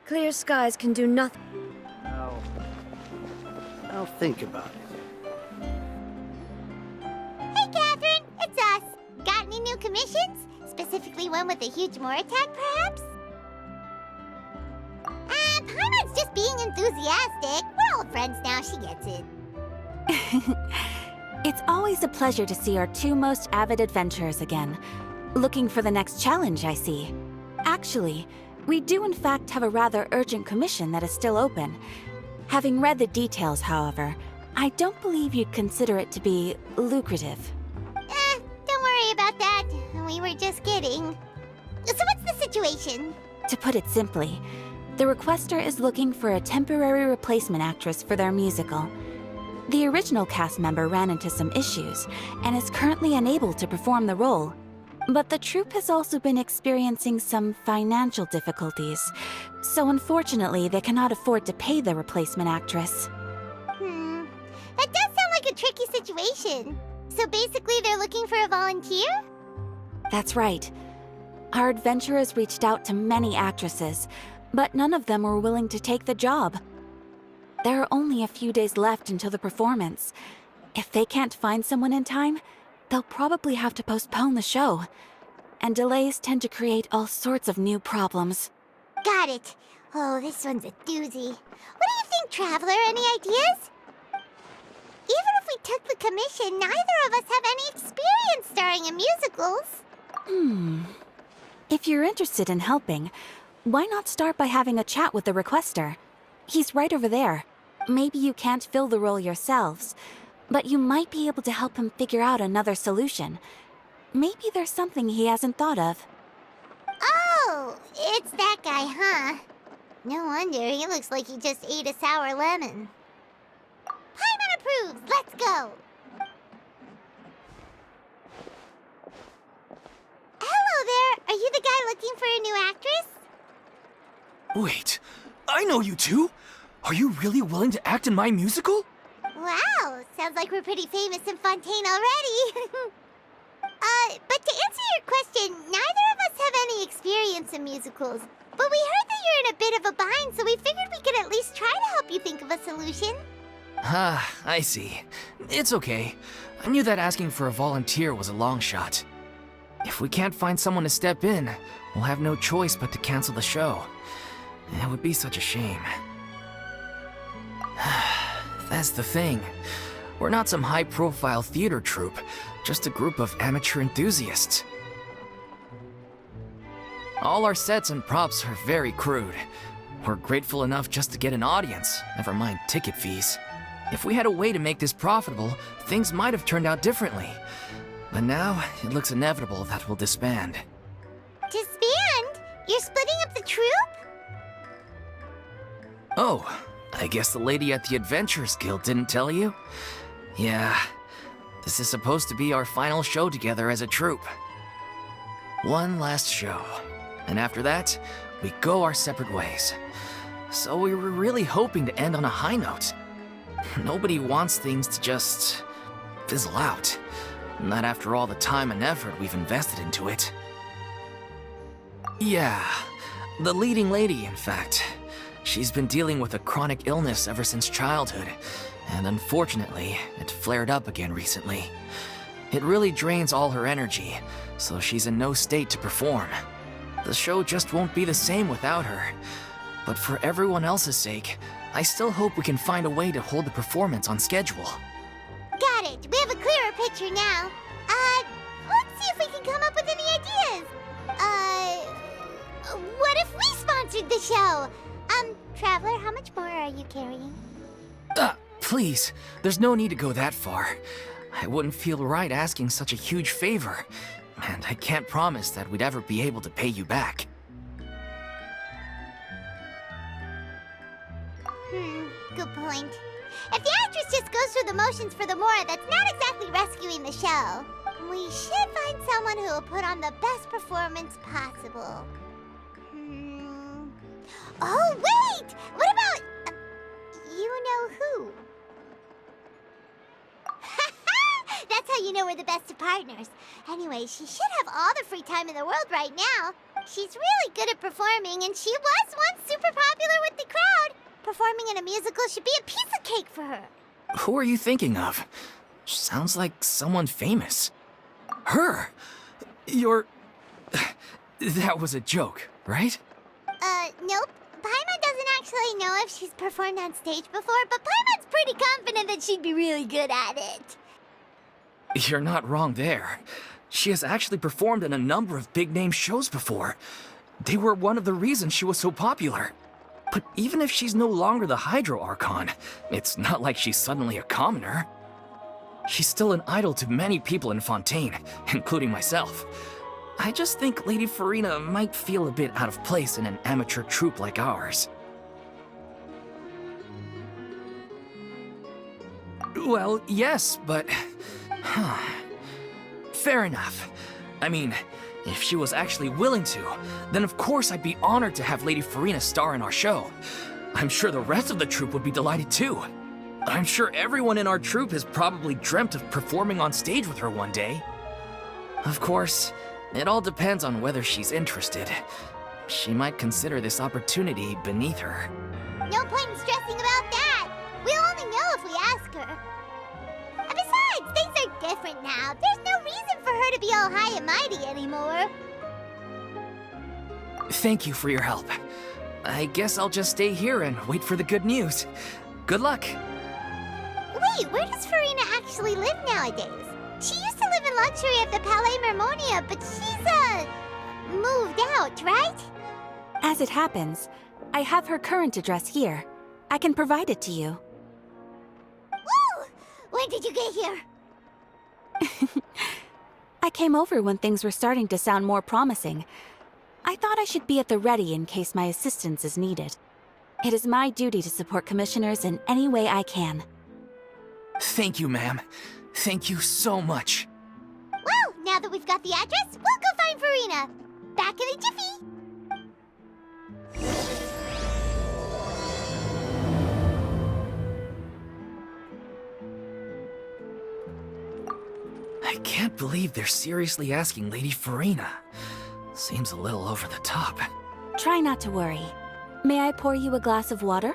Clear skies can do nothing. I'll think about it. Hey, Catherine, it's us. Got any new commissions? Specifically one with a huge more attack, perhaps? Paimon's just being enthusiastic. We're old friends now, she gets it. It's always a pleasure to see our two most avid adventurers again. Looking for the next challenge, I see. Actually, we do in fact have a rather urgent commission that is still open. Having read the details, however, I don't believe you'd consider it to be lucrative. Don't worry about that. We were just kidding. So what's the situation? To put it simply, the requester is looking for a temporary replacement actress for their musical. The original cast member ran into some issues and is currently unable to perform the role. But the troupe has also been experiencing some financial difficulties, so unfortunately they cannot afford to pay the replacement actress. That does sound like a tricky situation. So basically they're looking for a volunteer? That's right. Our adventurers reached out to many actresses, but none of them were willing to take the job. There are only a few days left until the performance. If they can't find someone in time, they'll probably have to postpone the show. And delays tend to create all sorts of new problems. Got it. Oh, this one's a doozy. What do you think, Traveler? Any ideas? Even if we took the commission, neither of us have any experience starring in musicals. If you're interested in helping, why not start by having a chat with the requester? He's right over there. Maybe you can't fill the role yourselves, but you might be able to help him figure out another solution. Maybe there's something he hasn't thought of. Oh, it's that guy, huh? No wonder, he looks like he just ate a sour lemon. Paimon approves, let's go! Hello there, are you the guy looking for a new actress? Wait, I know you two! Are you really willing to act in my musical? Wow, sounds like we're pretty famous in Fontaine already. But to answer your question, neither of us have any experience in musicals. But we heard that you're in a bit of a bind, so we figured we could at least try to help you think of a solution. Ah, I see. It's okay. I knew that asking for a volunteer was a long shot. If we can't find someone to step in, we'll have no choice but to cancel the show. It would be such a shame. That's the thing. We're not some high-profile theater troupe, just a group of amateur enthusiasts. All our sets and props are very crude. We're grateful enough just to get an audience, never mind ticket fees. If we had a way to make this profitable, things might have turned out differently. But now, it looks inevitable that we'll disband. Disband? You're splitting up the troupe? Oh, I guess the lady at the Adventurers Guild didn't tell you? Yeah, this is supposed to be our final show together as a troupe. One last show, and after that, we go our separate ways. So we were really hoping to end on a high note. Nobody wants things to just fizzle out. Not after all the time and effort we've invested into it. Yeah, the leading lady, in fact. She's been dealing with a chronic illness ever since childhood, and unfortunately, it flared up again recently. It really drains all her energy, so she's in no state to perform. The show just won't be the same without her. But for everyone else's sake, I still hope we can find a way to hold the performance on schedule. Got it. We have a clearer picture now. Let's see if we can come up with any ideas. What if we sponsored the show? Traveler, how much more are you carrying? Please, there's no need to go that far. I wouldn't feel right asking such a huge favor, and I can't promise that we'd ever be able to pay you back. Good point. If the actress just goes through the motions for the more, that's not exactly rescuing the show. We should find someone who will put on the best performance possible. Oh, wait! What about... you know who? That's how you know we're the best of partners. Anyway, she should have all the free time in the world right now. She's really good at performing, and she was once super popular with the crowd. Performing in a musical should be a piece of cake for her. Who are you thinking of? Sounds like someone famous. Her? You're... That was a joke, right? Nope. Paimon doesn't actually know if she's performed on stage before, but Paimon's pretty confident that she'd be really good at it. You're not wrong there. She has actually performed in a number of big-name shows before. They were one of the reasons she was so popular. But even if she's no longer the Hydro Archon, it's not like she's suddenly a commoner. She's still an idol to many people in Fontaine, including myself. I just think Lady Furina might feel a bit out of place in an amateur troupe like ours. Well, yes, but... Fair enough. I mean, if she was actually willing to, then of course I'd be honored to have Lady Furina star in our show. I'm sure the rest of the troupe would be delighted too. I'm sure everyone in our troupe has probably dreamt of performing on stage with her one day. Of course, it all depends on whether she's interested. She might consider this opportunity beneath her. No point in stressing about that. We'll only know if we ask her. And besides, things are different now. There's no reason for her to be all high and mighty anymore. Thank you for your help. I guess I'll just stay here and wait for the good news. Good luck. Wait, where does Furina actually live nowadays? She used to live in luxury at the Palais Mermonia, but she's, moved out, right? As it happens, I have her current address here. I can provide it to you. Woo! When did you get here? I came over when things were starting to sound more promising. I thought I should be at the ready in case my assistance is needed. It is my duty to support commissioners in any way I can. Thank you, ma'am. Thank you so much. Well, now that we've got the address, we'll go find Furina. Back in a jiffy. I can't believe they're seriously asking Lady Furina. Seems a little over the top. Try not to worry. May I pour you a glass of water?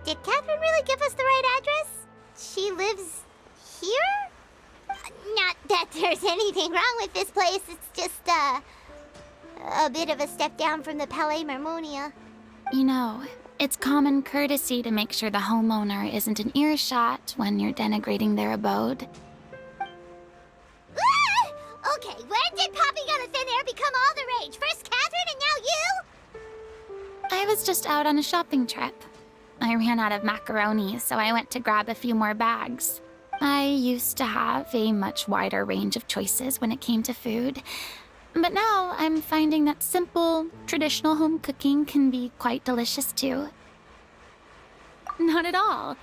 Did Catherine really give us the right address? She lives here? Not that there's anything wrong with this place. It's just, a bit of a step down from the Palais Mermonia. You know, it's common courtesy to make sure the homeowner isn't an earshot when you're denigrating their abode. Ah! Okay, when did popping out of thin air become all the rage? First Catherine and now you? I was just out on a shopping trip. I ran out of macaroni, so I went to grab a few more bags. I used to have a much wider range of choices when it came to food. But now I'm finding that simple, traditional home cooking can be quite delicious too. Not at all.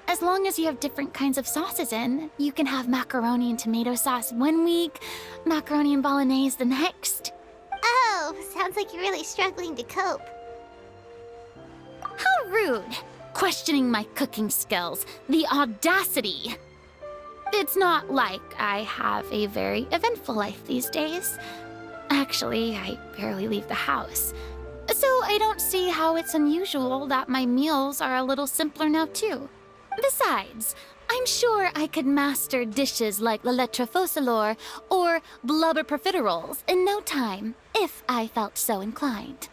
As long as you have different kinds of sauces in, you can have macaroni and tomato sauce one week, macaroni and bolognese the next. Oh, sounds like you're really struggling to cope. How rude! Questioning my cooking skills. The audacity! It's not like I have a very eventful life these days. Actually, I barely leave the house. So I don't see how it's unusual that my meals are a little simpler now too. Besides, I'm sure I could master dishes like la lettre faucilor or blubber profiteroles in no time, if I felt so inclined.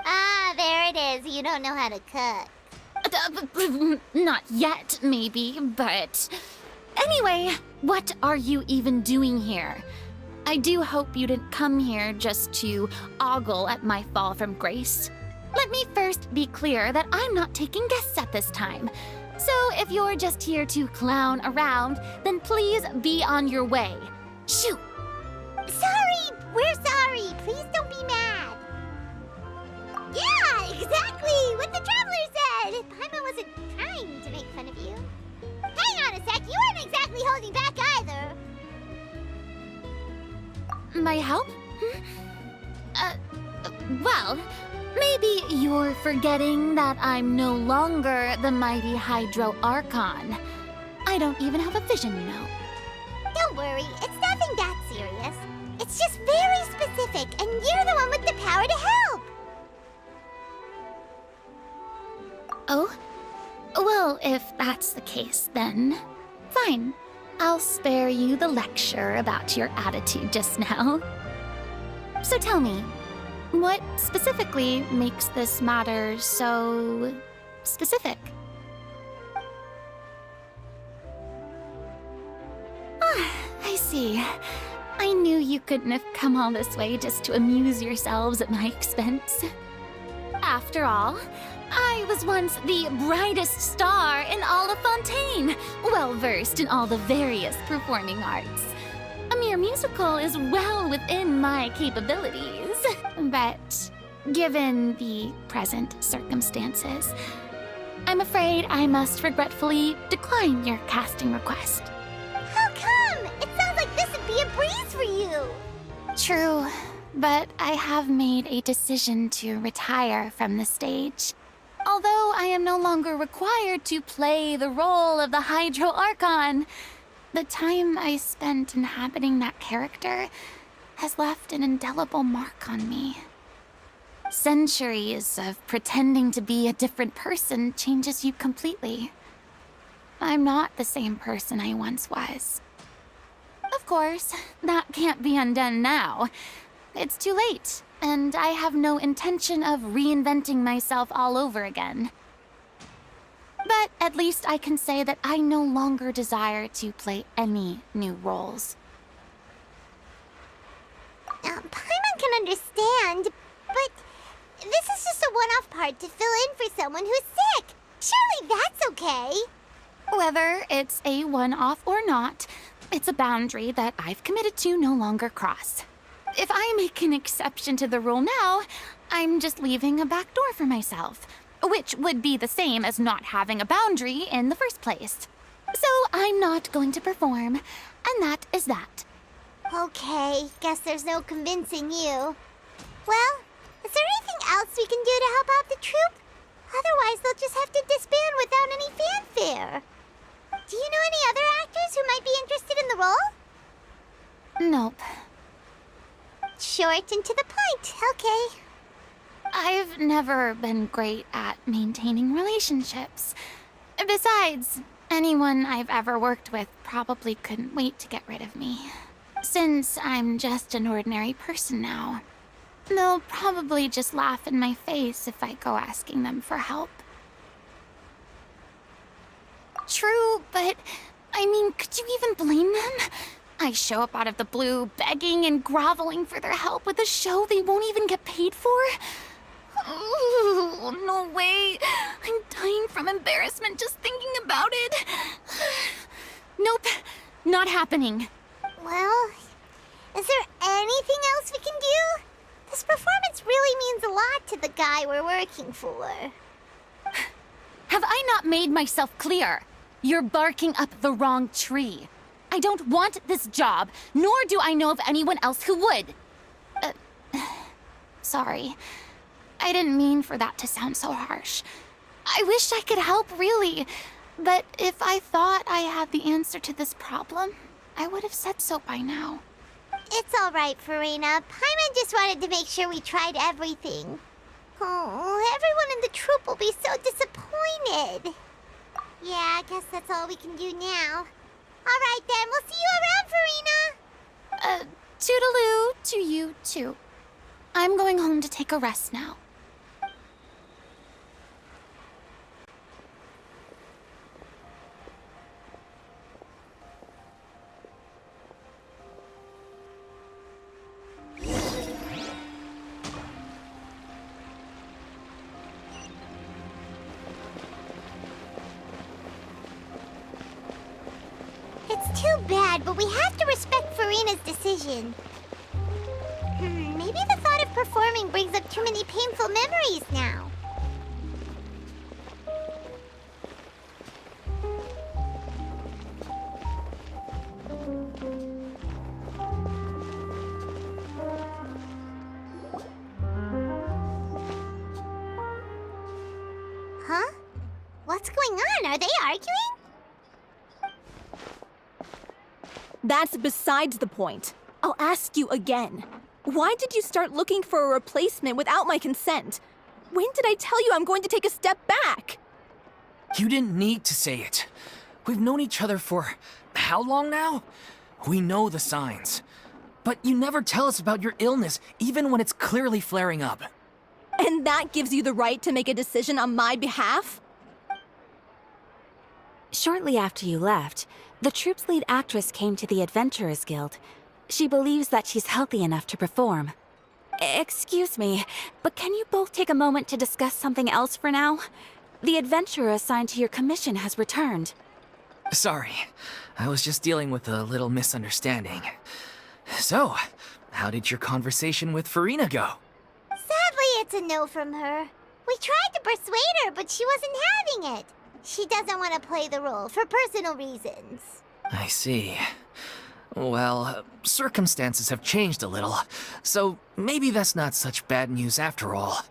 Ah, there it is. You don't know how to cook. Not yet, maybe, but... Anyway, what are you even doing here? I do hope you didn't come here just to ogle at my fall from grace. Let me first be clear that I'm not taking guests at this time. So if you're just here to clown around, then please be on your way. Shoo! Sorry! We're sorry! Please don't be mad! Yeah, exactly! What the Traveler said! Paimon wasn't trying to make fun of you. Hang on a sec, you weren't exactly holding back either! My help? Well, maybe you're forgetting that I'm no longer the mighty Hydro Archon. I don't even have a vision, you know. Don't worry, it's nothing that serious. It's just very specific, and you're the one with the power to help! Oh? Well, if that's the case, then fine. I'll spare you the lecture about your attitude just now. So tell me, what specifically makes this matter so specific? Ah, I see. I knew you couldn't have come all this way just to amuse yourselves at my expense. After all, I was once the brightest star in all of Fontaine, well-versed in all the various performing arts. A mere musical is well within my capabilities. But given the present circumstances, I'm afraid I must regretfully decline your casting request. How come? It sounds like this would be a breeze for you! True, but I have made a decision to retire from the stage. Although I am no longer required to play the role of the Hydro Archon, the time I spent inhabiting that character has left an indelible mark on me. Centuries of pretending to be a different person changes you completely. I'm not the same person I once was. Of course, that can't be undone now. It's too late, and I have no intention of reinventing myself all over again. But at least I can say that I no longer desire to play any new roles. Paimon can understand, but this is just a one-off part to fill in for someone who's sick. Surely that's okay. Whether it's a one-off or not, it's a boundary that I've committed to no longer cross. If I make an exception to the rule now, I'm just leaving a back door for myself, which would be the same as not having a boundary in the first place. So I'm not going to perform, and that is that. Okay, guess there's no convincing you. Well, is there anything else we can do to help out the troupe? Otherwise, they'll just have to disband without any fanfare. Do you know any other actors who might be interested in the role? Nope. Short and to the point, okay. I've never been great at maintaining relationships. Besides, anyone I've ever worked with probably couldn't wait to get rid of me. Since I'm just an ordinary person now, they'll probably just laugh in my face if I go asking them for help. True, but I mean, could you even blame them? I show up out of the blue, begging and groveling for their help with a show they won't even get paid for? Ooh, no way. I'm dying from embarrassment just thinking about it. Nope, not happening. Well, is there anything else we can do? This performance really means a lot to the guy we're working for. Have I not made myself clear? You're barking up the wrong tree. I don't want this job, nor do I know of anyone else who would. Sorry. I didn't mean for that to sound so harsh. I wish I could help, really. But if I thought I had the answer to this problem, I would have said so by now. It's all right, Furina. Paimon just wanted to make sure we tried everything. Oh, everyone in the troupe will be so disappointed. Yeah, I guess that's all we can do now. All right, then. We'll see you around, Furina. Toodaloo to you, too. I'm going home to take a rest now. too bad, but we have to respect Furina's decision. Maybe the thought of performing brings up too many painful memories now. Huh? What's going on? Are they arguing? That's besides the point. I'll ask you again. Why did you start looking for a replacement without my consent? When did I tell you I'm going to take a step back? You didn't need to say it. We've known each other for how long now? We know the signs. But you never tell us about your illness, even when it's clearly flaring up. And that gives you the right to make a decision on my behalf? Shortly after you left, the troupe's lead actress came to the Adventurers Guild. She believes that she's healthy enough to perform. Excuse me, but can you both take a moment to discuss something else for now? The adventurer assigned to your commission has returned. Sorry, I was just dealing with a little misunderstanding. So, how did your conversation with Furina go? Sadly, it's a no from her. We tried to persuade her, but she wasn't having it. She doesn't want to play the role for personal reasons. I see. Well, circumstances have changed a little, so maybe that's not such bad news after all.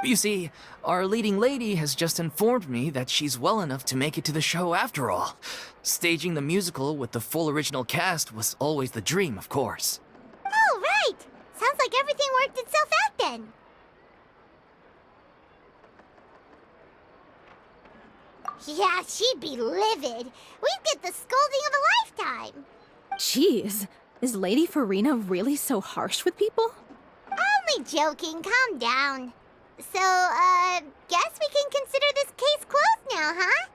You see, our leading lady has just informed me that she's well enough to make it to the show after all. Staging the musical with the full original cast was always the dream, of course. Oh, right! Sounds like everything worked itself out then. Yeah, she'd be livid. We'd get the scolding of a lifetime. Jeez, is Lady Furina really so harsh with people? Only joking, calm down. So, guess we can consider this case closed now, huh?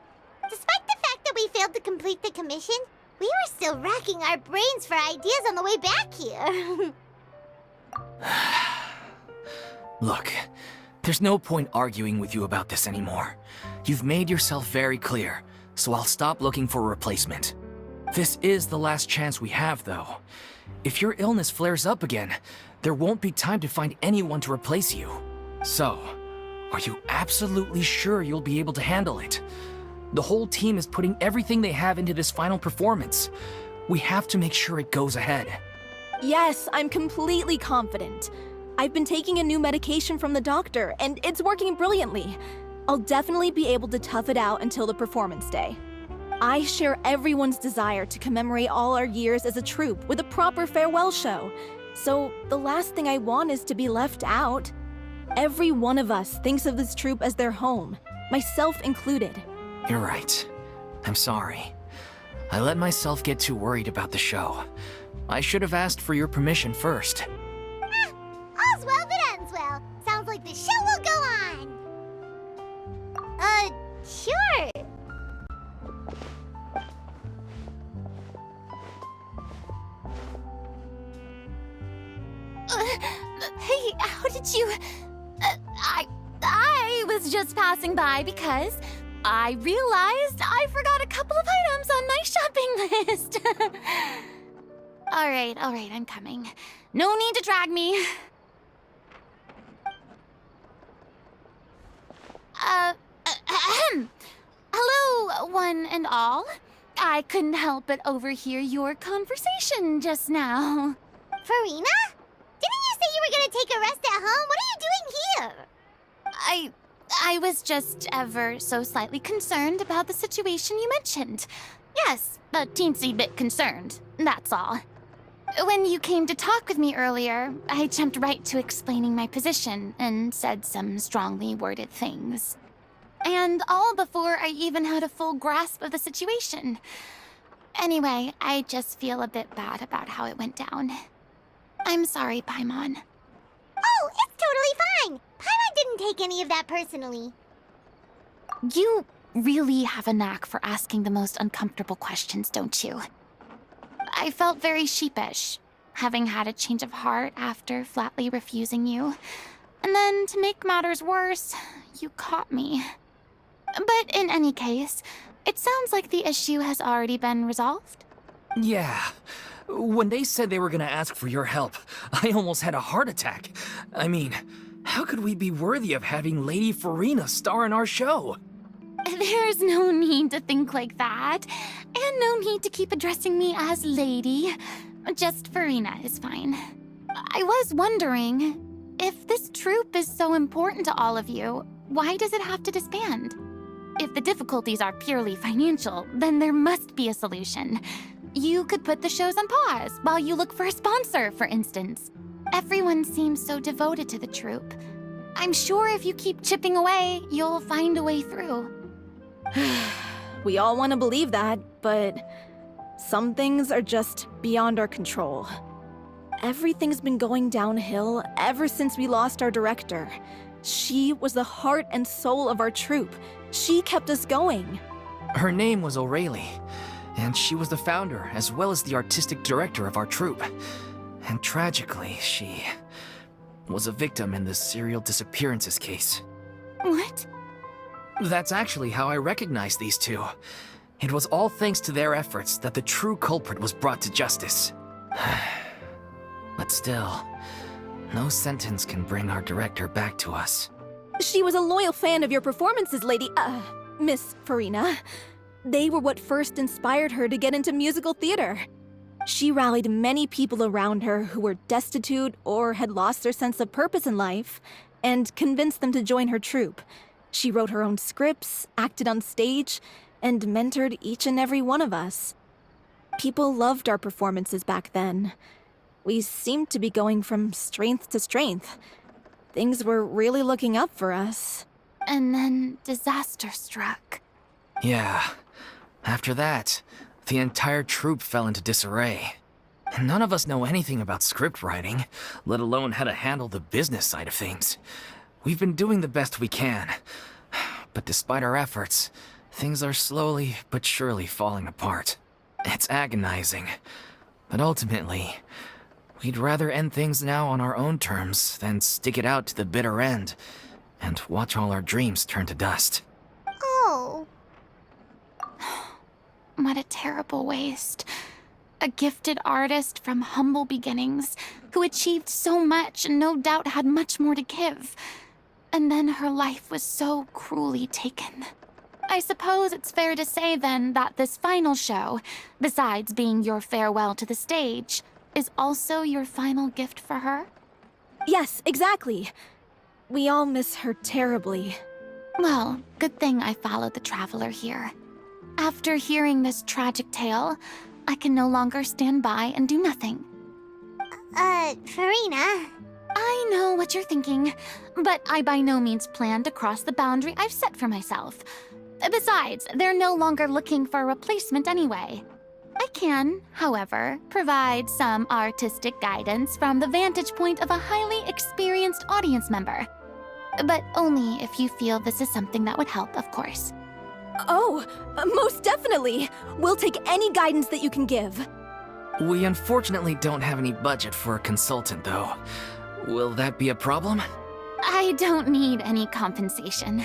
Despite the fact that we failed to complete the commission, we were still racking our brains for ideas on the way back here. Look, there's no point arguing with you about this anymore. You've made yourself very clear, so I'll stop looking for a replacement. This is the last chance we have, though. If your illness flares up again, there won't be time to find anyone to replace you. So, are you absolutely sure you'll be able to handle it? The whole team is putting everything they have into this final performance. We have to make sure it goes ahead. Yes, I'm completely confident. I've been taking a new medication from the doctor, and it's working brilliantly. I'll definitely be able to tough it out until the performance day. I share everyone's desire to commemorate all our years as a troupe with a proper farewell show. So the last thing I want is to be left out. Every one of us thinks of this troupe as their home, myself included. You're right. I'm sorry. I let myself get too worried about the show. I should have asked for your permission first. All's well that ends well. Sounds like the show will go on. Sure. Hey, how did you... I was just passing by because I realized I forgot a couple of items on my shopping list. All right, I'm coming. No need to drag me. Hello, one and all. I couldn't help but overhear your conversation just now. Furina? Didn't you say you were gonna take a rest at home? What are you doing here? I was just ever so slightly concerned about the situation you mentioned. Yes, a teensy bit concerned, that's all. When you came to talk with me earlier, I jumped right to explaining my position and said some strongly worded things. And all before I even had a full grasp of the situation. Anyway, I just feel a bit bad about how it went down. I'm sorry, Paimon. Oh, it's totally fine. Paimon didn't take any of that personally. You really have a knack for asking the most uncomfortable questions, don't you? I felt very sheepish, having had a change of heart after flatly refusing you. And then, to make matters worse, you caught me. But in any case, it sounds like the issue has already been resolved. Yeah. When they said they were gonna ask for your help, I almost had a heart attack. I mean, how could we be worthy of having Lady Furina star in our show? There's no need to think like that, and no need to keep addressing me as lady. Just Furina is fine. I was wondering, if this troupe is so important to all of you, why does it have to disband? If the difficulties are purely financial, then there must be a solution. You could put the shows on pause while you look for a sponsor, for instance. Everyone seems so devoted to the troupe. I'm sure if you keep chipping away, you'll find a way through. We all want to believe that, but some things are just beyond our control. Everything's been going downhill ever since we lost our director. She was the heart and soul of our troupe. She kept us going. Her name was O'Reilly, and she was the founder as well as the artistic director of our troupe. And tragically, she was a victim in the serial disappearances case. What? That's actually how I recognized these two. It was all thanks to their efforts that the true culprit was brought to justice. But still, no sentence can bring our director back to us. She was a loyal fan of your performances, Miss Furina. They were what first inspired her to get into musical theater. She rallied many people around her who were destitute or had lost their sense of purpose in life, and convinced them to join her troupe. She wrote her own scripts, acted on stage, and mentored each and every one of us. People loved our performances back then. We seemed to be going from strength to strength. Things were really looking up for us. And then disaster struck. Yeah. After that, the entire troupe fell into disarray. And none of us know anything about script writing, let alone how to handle the business side of things. We've been doing the best we can. But despite our efforts, things are slowly but surely falling apart. It's agonizing. But ultimately, we'd rather end things now on our own terms than stick it out to the bitter end and watch all our dreams turn to dust. Oh. What a terrible waste. A gifted artist from humble beginnings who achieved so much and no doubt had much more to give. And then her life was so cruelly taken. I suppose it's fair to say then that this final show, besides being your farewell to the stage, is also your final gift for her? Yes, exactly. We all miss her terribly. Well, good thing I followed the traveler here. After hearing this tragic tale, I can no longer stand by and do nothing. Furina. I know what you're thinking, but I by no means plan to cross the boundary I've set for myself. Besides, they're no longer looking for a replacement anyway. I can, however, provide some artistic guidance from the vantage point of a highly experienced audience member. But only if you feel this is something that would help, of course. Oh, most definitely. We'll take any guidance that you can give. We unfortunately don't have any budget for a consultant, though. Will that be a problem? I don't need any compensation.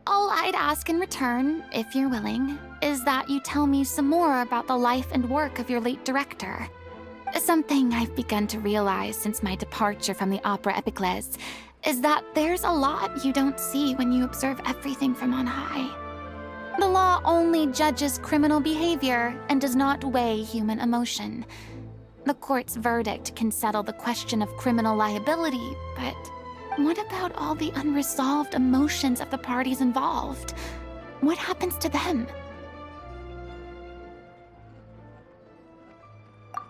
All I'd ask in return, if you're willing, is that you tell me some more about the life and work of your late director. Something I've begun to realize since my departure from the Opera Epiclese is that there's a lot you don't see when you observe everything from on high. The law only judges criminal behavior and does not weigh human emotion. The court's verdict can settle the question of criminal liability, but what about all the unresolved emotions of the parties involved? What happens to them?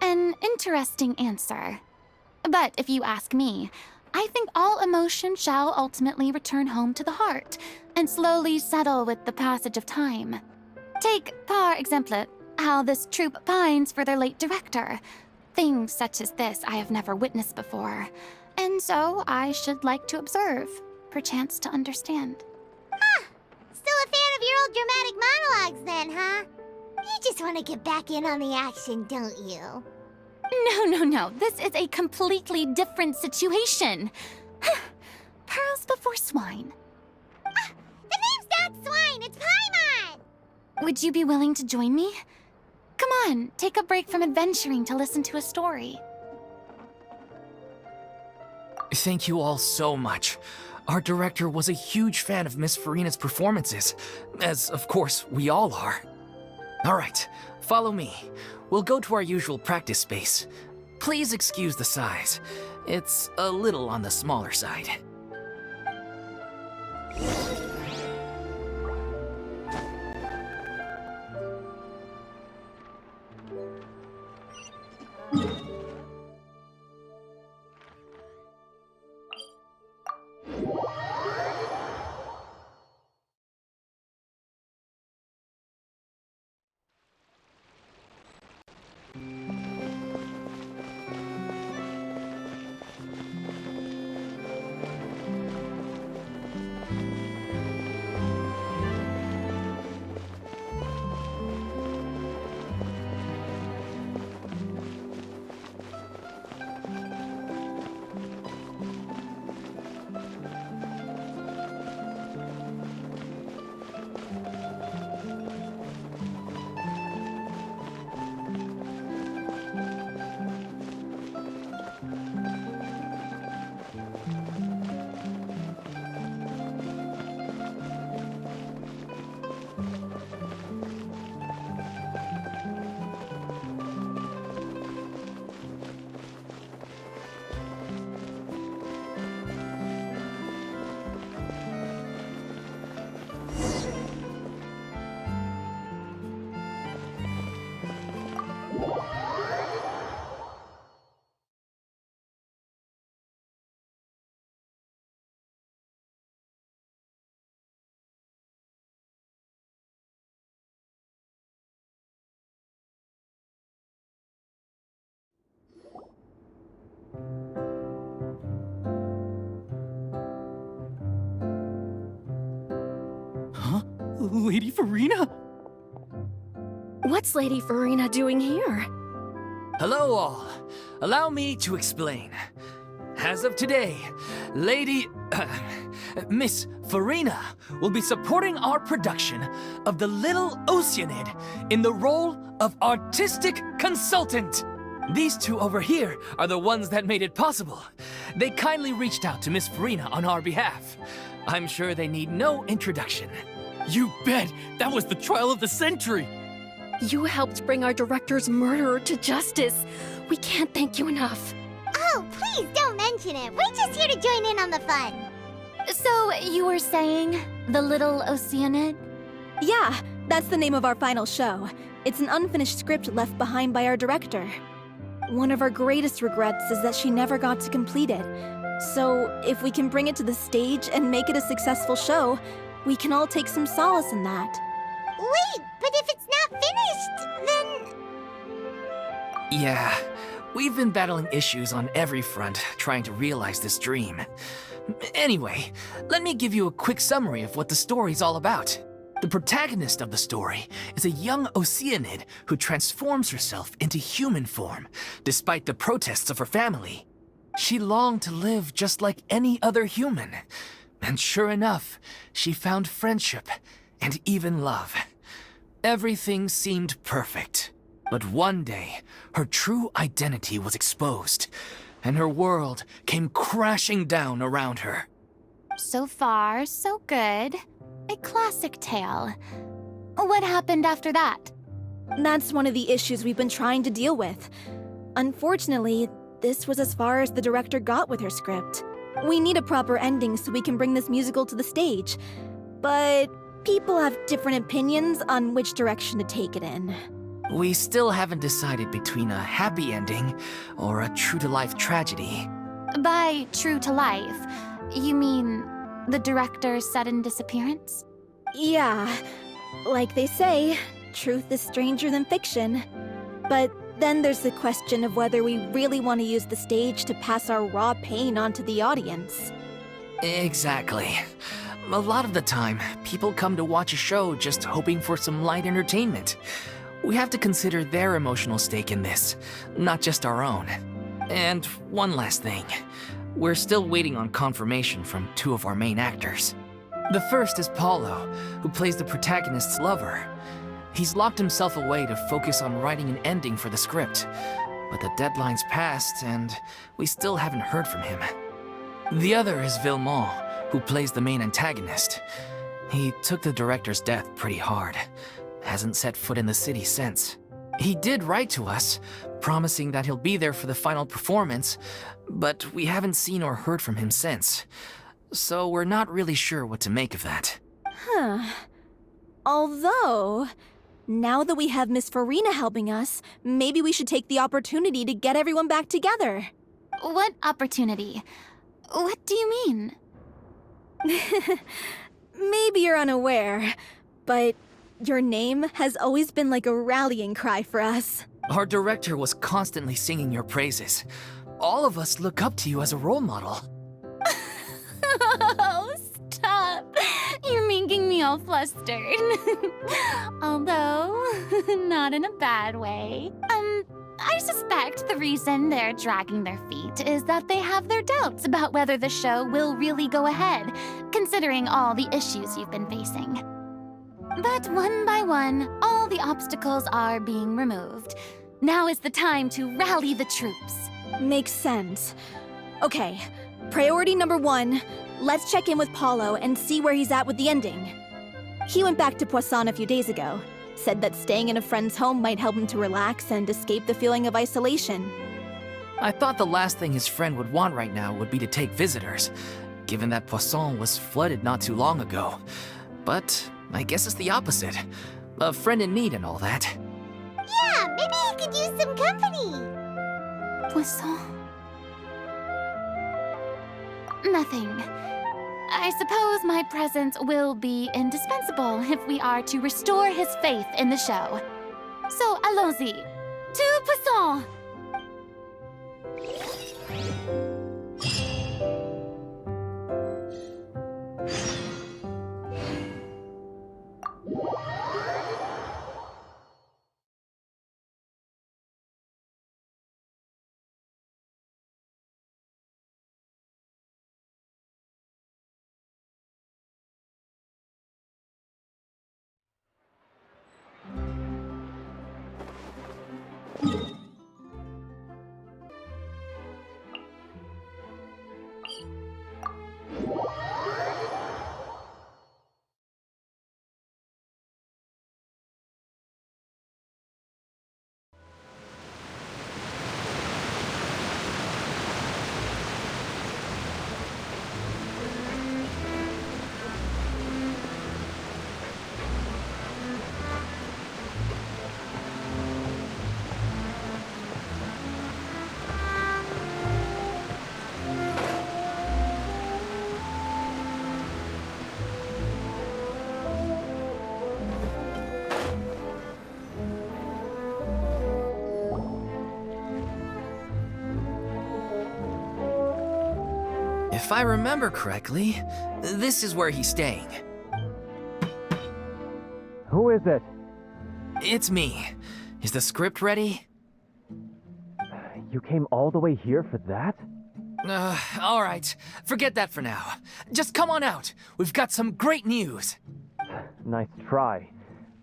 An interesting answer. But if you ask me, I think all emotion shall ultimately return home to the heart and slowly settle with the passage of time. Take, par exemple, how this troupe pines for their late director. Things such as this I have never witnessed before, and so I should like to observe, perchance to understand. Huh. Still a fan of your old dramatic monologues then, huh? You just want to get back in on the action, don't you? No. This is a completely different situation. Pearls before swine. The name's not Swine, it's Paimon! Would you be willing to join me? Come on, take a break from adventuring to listen to a story. Thank you all so much. Our director was a huge fan of Miss Furina's performances, as of course we all are. All right, follow me. We'll go to our usual practice space. Please excuse the size. It's a little on the smaller side. Huh? Lady Furina? What's Lady Furina doing here? Hello all. Allow me to explain. As of today, Miss Furina will be supporting our production of The Little Oceanid in the role of artistic consultant. These two over here are the ones that made it possible. They kindly reached out to Miss Furina on our behalf. I'm sure they need no introduction. You bet! That was the trial of the century! You helped bring our director's murderer to justice. We can't thank you enough. Oh, please don't mention it. We're just here to join in on the fun. So, you were saying The Little Oceanid? Yeah, that's the name of our final show. It's an unfinished script left behind by our director. One of our greatest regrets is that she never got to complete it. So, if we can bring it to the stage and make it a successful show, we can all take some solace in that. Wait, but if it's not finished, then... Yeah, we've been battling issues on every front trying to realize this dream. Anyway, let me give you a quick summary of what the story's all about. The protagonist of the story is a young Oceanid who transforms herself into human form, despite the protests of her family. She longed to live just like any other human. And sure enough, she found friendship and even love. Everything seemed perfect. But one day, her true identity was exposed, and her world came crashing down around her. So far, so good. A classic tale. What happened after that? That's one of the issues we've been trying to deal with. Unfortunately, this was as far as the director got with her script. We need a proper ending so we can bring this musical to the stage. But people have different opinions on which direction to take it in. We still haven't decided between a happy ending or a true-to-life tragedy. By true to life, you mean the director's sudden disappearance? Yeah, like they say, truth is stranger than fiction. But then there's the question of whether we really want to use the stage to pass our raw pain onto the audience. Exactly. A lot of the time, people come to watch a show just hoping for some light entertainment. We have to consider their emotional stake in this, not just our own. And one last thing. We're still waiting on confirmation from two of our main actors. The first is Paulo, who plays the protagonist's lover. He's locked himself away to focus on writing an ending for the script. But the deadline's passed, and we still haven't heard from him. The other is Villemont, who plays the main antagonist. He took the director's death pretty hard. Hasn't set foot in the city since. He did write to us, promising that he'll be there for the final performance, but we haven't seen or heard from him since. So we're not really sure what to make of that. Huh. Although, now that we have Miss Furina helping us, maybe we should take the opportunity to get everyone back together. What opportunity? What do you mean? Maybe you're unaware, but your name has always been like a rallying cry for us. Our director was constantly singing your praises. All of us look up to you as a role model. Oh, stop! You're making me all flustered. Although, not in a bad way. I suspect the reason they're dragging their feet is that they have their doubts about whether the show will really go ahead, considering all the issues you've been facing. But one by one, all the obstacles are being removed. Now is the time to rally the troops. Makes sense. Okay, priority number 1, let's check in with Paulo and see where he's at with the ending. He went back to Poisson a few days ago, said that staying in a friend's home might help him to relax and escape the feeling of isolation. I thought the last thing his friend would want right now would be to take visitors, given that Poisson was flooded not too long ago. But I guess it's the opposite. A friend in need and all that. Yeah, maybe he could use some company. Poisson. Nothing. I suppose my presence will be indispensable if we are to restore his faith in the show. So, allons-y. To Poisson! If I remember correctly, this is where he's staying. Who is it? It's me. Is the script ready? You came all the way here for that? All right. Forget that for now. Just come on out. We've got some great news. Nice try.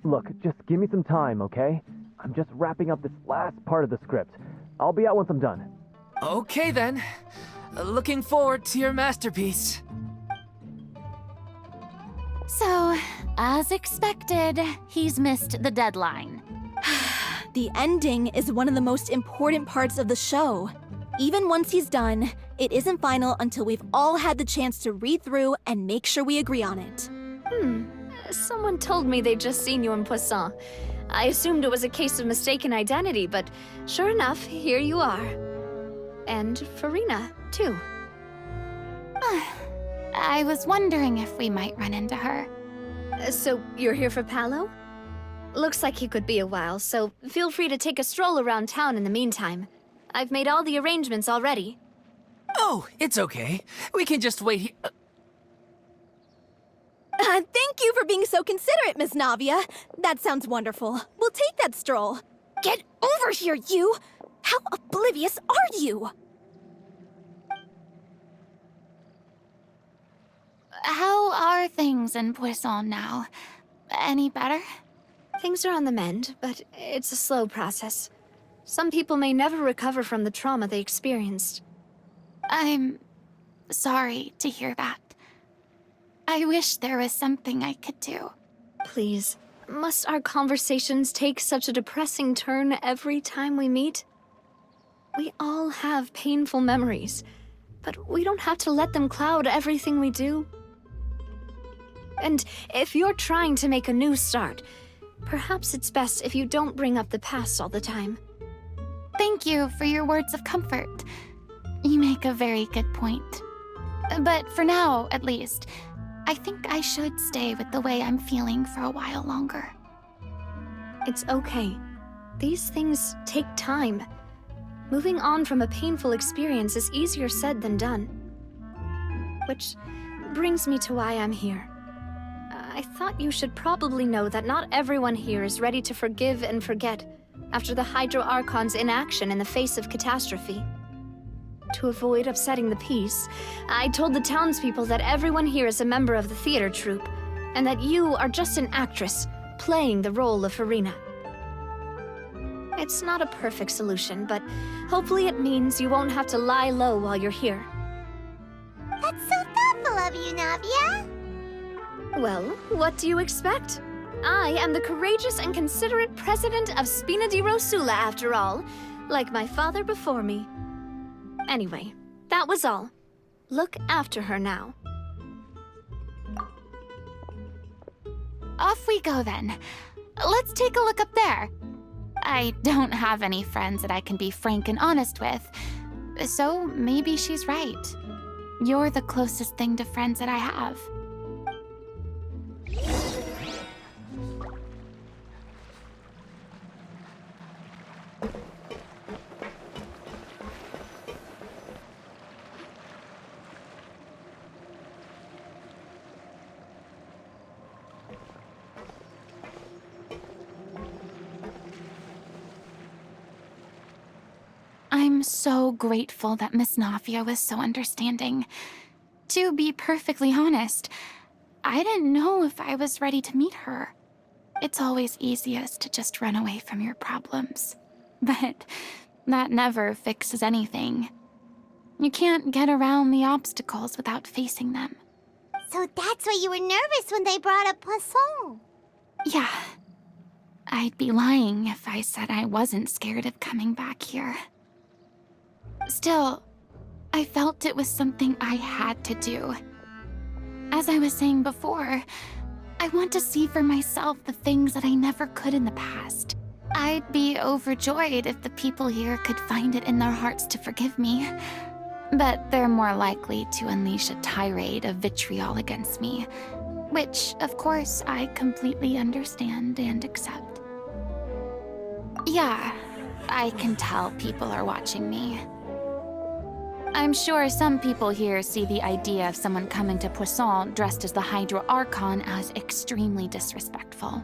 Look, just give me some time, okay? I'm just wrapping up this last part of the script. I'll be out once I'm done. Okay then. Looking forward to your masterpiece. So, as expected, he's missed the deadline. The ending is one of the most important parts of the show. Even once he's done, it isn't final until we've all had the chance to read through and make sure we agree on it. Someone told me they'd just seen you in Poisson. I assumed it was a case of mistaken identity, but sure enough, here you are. And Furina, too. I was wondering if we might run into her. So you're here for Paolo? Looks like he could be a while, so feel free to take a stroll around town in the meantime. I've made all the arrangements already. Oh, it's okay. We can just wait here. Thank you for being so considerate, Miss Navia. That sounds wonderful. We'll take that stroll. Get over here, you! How oblivious are you? How are things in Poisson now? Any better? Things are on the mend, but it's a slow process. Some people may never recover from the trauma they experienced. I'm sorry to hear that. I wish there was something I could do. Please, must our conversations take such a depressing turn every time we meet? We all have painful memories, but we don't have to let them cloud everything we do. And if you're trying to make a new start, perhaps it's best if you don't bring up the past all the time. Thank you for your words of comfort. You make a very good point. But for now, at least, I think I should stay with the way I'm feeling for a while longer. It's okay. These things take time. Moving on from a painful experience is easier said than done. Which brings me to why I'm here. I thought you should probably know that not everyone here is ready to forgive and forget after the Hydro Archon's inaction in the face of catastrophe. To avoid upsetting the peace, I told the townspeople that everyone here is a member of the theater troupe, and that you are just an actress playing the role of Furina. It's not a perfect solution, but hopefully it means you won't have to lie low while you're here. That's so thoughtful of you, Navia. Well, what do you expect? I am the courageous and considerate president of Spina di Rosula, after all, like my father before me. Anyway, that was all. Look after her now. Off we go then. Let's take a look up there. I don't have any friends that I can be frank and honest with, so maybe she's right. You're the closest thing to friends that I have. I'm so grateful that Miss Navia was so understanding. To be perfectly honest, I didn't know if I was ready to meet her. It's always easiest to just run away from your problems. But that never fixes anything. You can't get around the obstacles without facing them. So that's why you were nervous when they brought up Poisson. Yeah. I'd be lying if I said I wasn't scared of coming back here. Still, I felt it was something I had to do. As I was saying before, I want to see for myself the things that I never could in the past. I'd be overjoyed if the people here could find it in their hearts to forgive me. But they're more likely to unleash a tirade of vitriol against me, which, of course, I completely understand and accept. Yeah, I can tell people are watching me. I'm sure some people here see the idea of someone coming to Poisson dressed as the Hydro Archon as extremely disrespectful.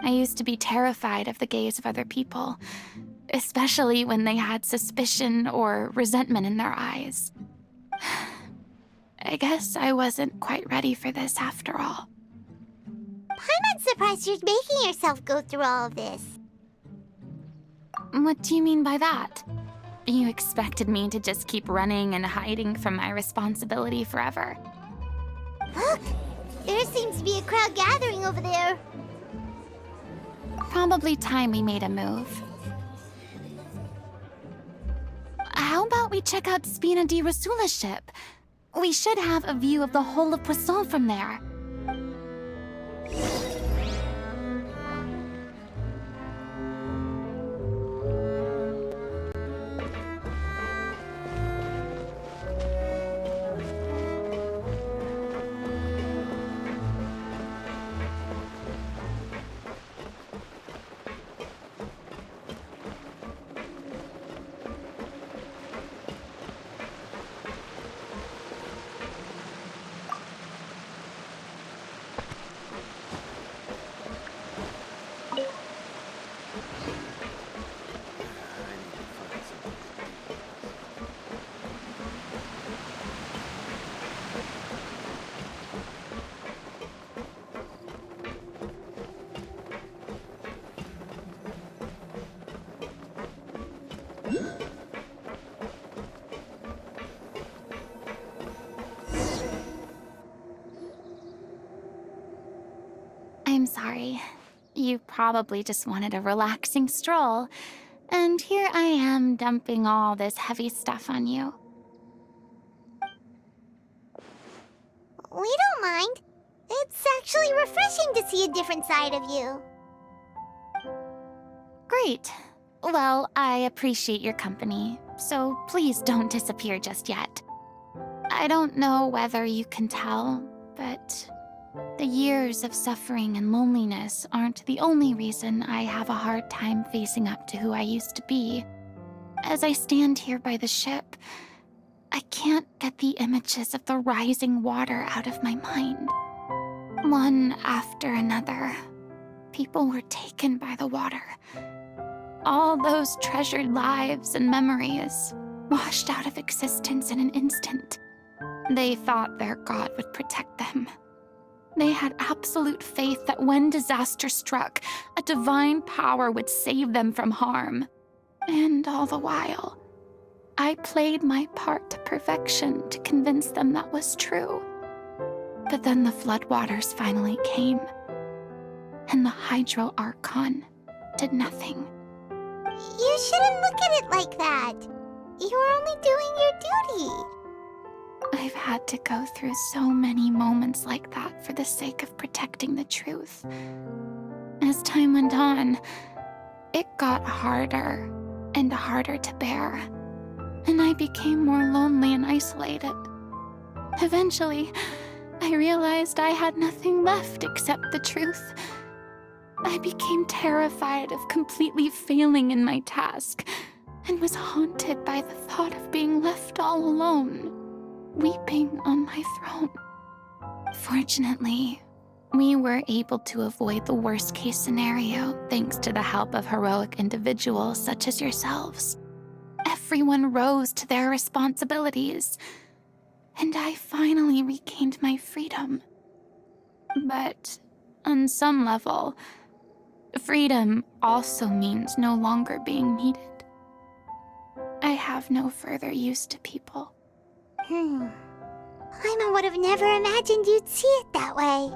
I used to be terrified of the gaze of other people, especially when they had suspicion or resentment in their eyes. I guess I wasn't quite ready for this after all. I'm not surprised you're making yourself go through all of this. What do you mean by that? You expected me to just keep running and hiding from my responsibility forever. Look! There seems to be a crowd gathering over there. Probably time we made a move. How about we check out Spina di Rosula's ship? We should have a view of the whole of Poisson from there. sorry. You probably just wanted a relaxing stroll, and here I am dumping all this heavy stuff on you. We don't mind. It's actually refreshing to see a different side of you. Great. Well, I appreciate your company, so please don't disappear just yet. I don't know whether you can tell, but the years of suffering and loneliness aren't the only reason I have a hard time facing up to who I used to be. As I stand here by the ship, I can't get the images of the rising water out of my mind. One after another, people were taken by the water. All those treasured lives and memories washed out of existence in an instant. They thought their God would protect them. They had absolute faith that when disaster struck, a divine power would save them from harm. And all the while, I played my part to perfection to convince them that was true. But then the floodwaters finally came, and the Hydro Archon did nothing. You shouldn't look at it like that. You were only doing your duty. I've had to go through so many moments like that for the sake of protecting the truth. As time went on, it got harder and harder to bear, and I became more lonely and isolated. Eventually, I realized I had nothing left except the truth. I became terrified of completely failing in my task, and was haunted by the thought of being left all alone, weeping on my throne. Fortunately, we were able to avoid the worst-case scenario thanks to the help of heroic individuals such as yourselves. Everyone rose to their responsibilities, and I finally regained my freedom. But on some level, freedom also means no longer being needed. I have no further use to people. Paimon would have never imagined you'd see it that way.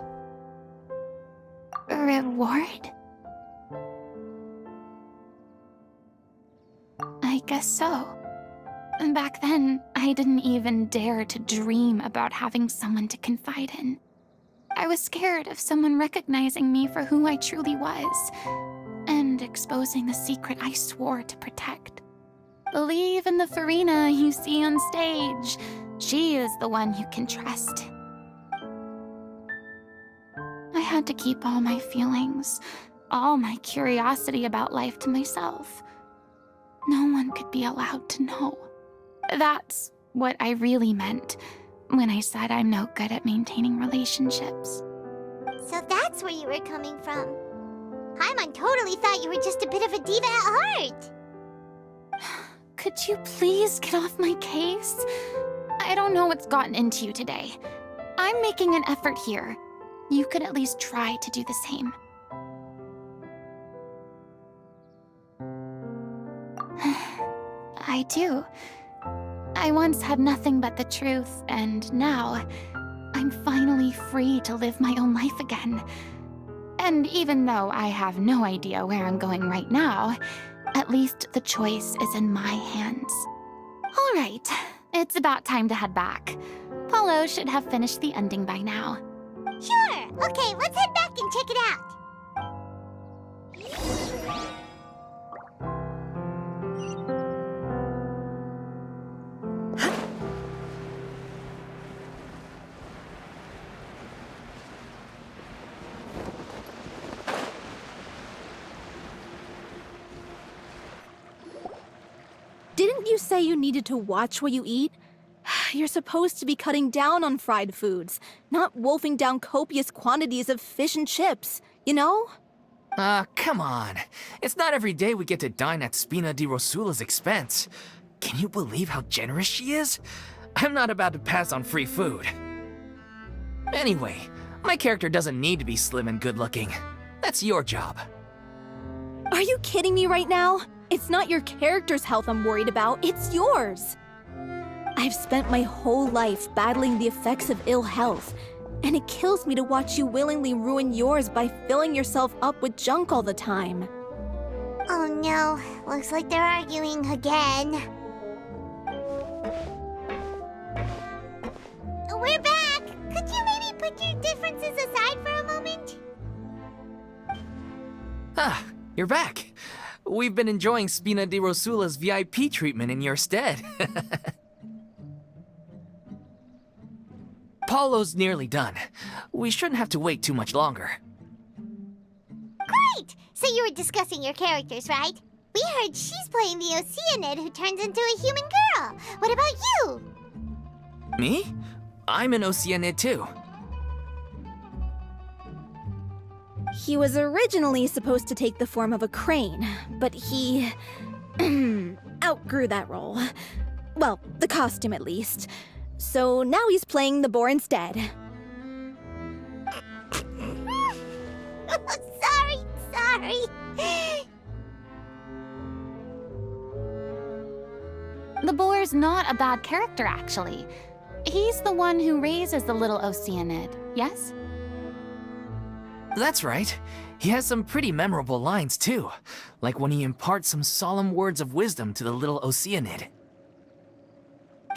Reward? I guess so. Back then, I didn't even dare to dream about having someone to confide in. I was scared of someone recognizing me for who I truly was, and exposing the secret I swore to protect. Believe in the Furina you see on stage. She is the one you can trust. I had to keep all my feelings, all my curiosity about life to myself. No one could be allowed to know. That's what I really meant when I said I'm no good at maintaining relationships. So that's where you were coming from. Paimon totally thought you were just a bit of a diva at heart. Could you please get off my case? I don't know what's gotten into you today. I'm making an effort here. You could at least try to do the same. I do. I once had nothing but the truth, and now I'm finally free to live my own life again. And even though I have no idea where I'm going right now, at least the choice is in my hands. All right, it's about time to head back. Paulo should have finished the ending by now. Sure. Okay, let's head back and check it out. Didn't you say you needed to watch what you eat? You're supposed to be cutting down on fried foods, not wolfing down copious quantities of fish and chips, you know? Come on. It's not every day we get to dine at Spina di Rosula's expense. Can you believe how generous she is? I'm not about to pass on free food. Anyway, my character doesn't need to be slim and good-looking. That's your job. Are you kidding me right now? It's not your character's health I'm worried about, it's yours. I've spent my whole life battling the effects of ill health, And it kills me to watch you willingly ruin yours by filling yourself up with junk all the time. Oh no, looks like they're arguing again. We're back! Could you maybe put your differences aside for a moment? Ah, you're back. We've been enjoying Spina di Rosula's VIP treatment in your stead. Paulo's nearly done. We shouldn't have to wait too much longer. Great! So you were discussing your characters, right? We heard she's playing the Oceanid who turns into a human girl. What about you? Me? I'm an Oceanid too. He was originally supposed to take the form of a crane, but he outgrew that role. Well, the costume at least. So now he's playing the boar instead. Sorry. The boar's not a bad character, actually. He's the one who raises the little Oceanid, yes? That's right. He has some pretty memorable lines too, like when he imparts some solemn words of wisdom to the little Oceanid.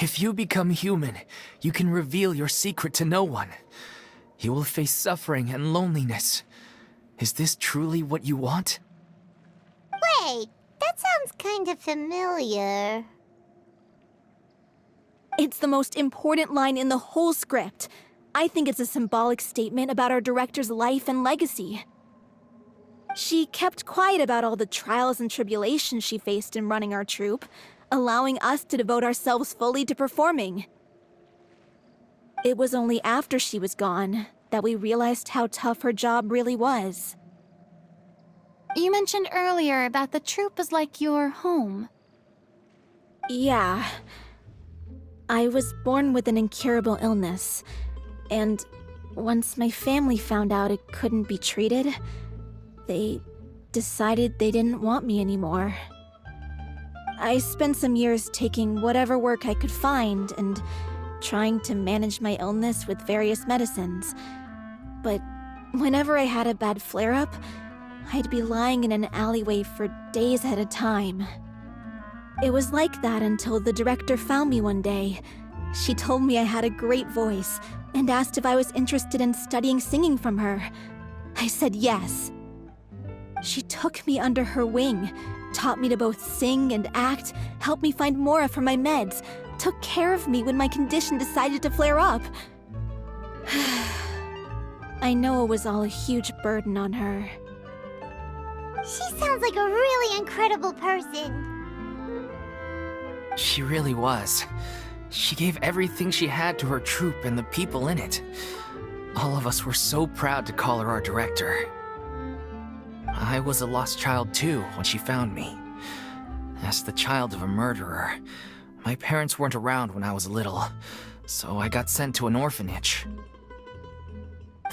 If you become human, you can reveal your secret to no one. You will face suffering and loneliness. Is this truly what you want? Wait, that sounds kind of familiar. It's the most important line in the whole script. I think it's a symbolic statement about our director's life and legacy. She kept quiet about all the trials and tribulations she faced in running our troupe, allowing us to devote ourselves fully to performing. It was only after she was gone that we realized how tough her job really was. You mentioned earlier that the troupe is like your home. Yeah. I was born with an incurable illness, and once my family found out it couldn't be treated, they decided they didn't want me anymore. I spent some years taking whatever work I could find and trying to manage my illness with various medicines. But whenever I had a bad flare-up, I'd be lying in an alleyway for days at a time. It was like that until the director found me one day. She told me I had a great voice and asked if I was interested in studying singing from her. I said yes. She took me under her wing, taught me to both sing and act, helped me find Mora for my meds, took care of me when my condition decided to flare up. I know it was all a huge burden on her. She sounds like a really incredible person. She really was. She gave everything she had to her troupe and the people in it. All of us were so proud to call her our director. I was a lost child too when she found me. As the child of a murderer, my parents weren't around when I was little, so I got sent to an orphanage.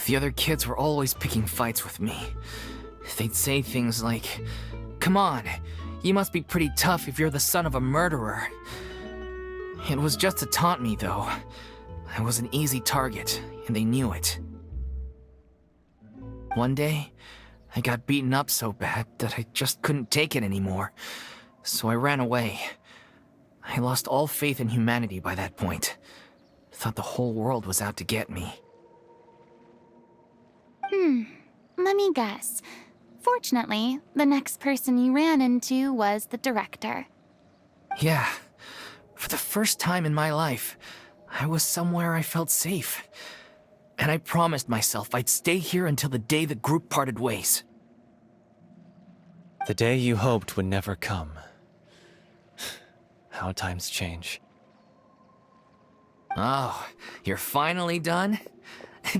The other kids were always picking fights with me. They'd say things like, "Come on, you must be pretty tough if you're the son of a murderer." It was just to taunt me, though. I was an easy target, and they knew it. One day, I got beaten up so bad that I just couldn't take it anymore, so I ran away. I lost all faith in humanity by that point. Thought the whole world was out to get me. Let me guess. Fortunately, the next person you ran into was the director. Yeah. For the first time in my life, I was somewhere I felt safe. And I promised myself I'd stay here until the day the group parted ways. The day you hoped would never come. How times change. Oh, you're finally done?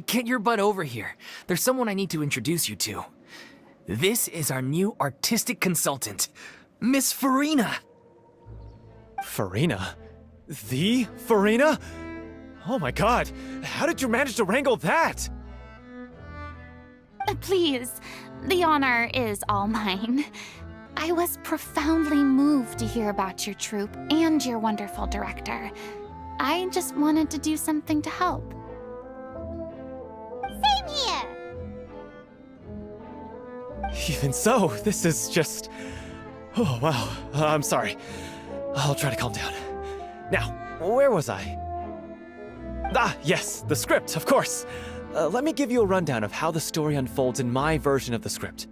Get your butt over here. There's someone I need to introduce you to. This is our new artistic consultant, Miss Furina. Furina? The Furina? Oh my god, how did you manage to wrangle that? Please, the honor is all mine. I was profoundly moved to hear about your troupe and your wonderful director. I just wanted to do something to help. Even so, this is just... Oh, wow. I'm sorry. I'll try to calm down. Now, where was I? Ah, yes, the script, of course. Let me give you a rundown of how the story unfolds in my version of the script.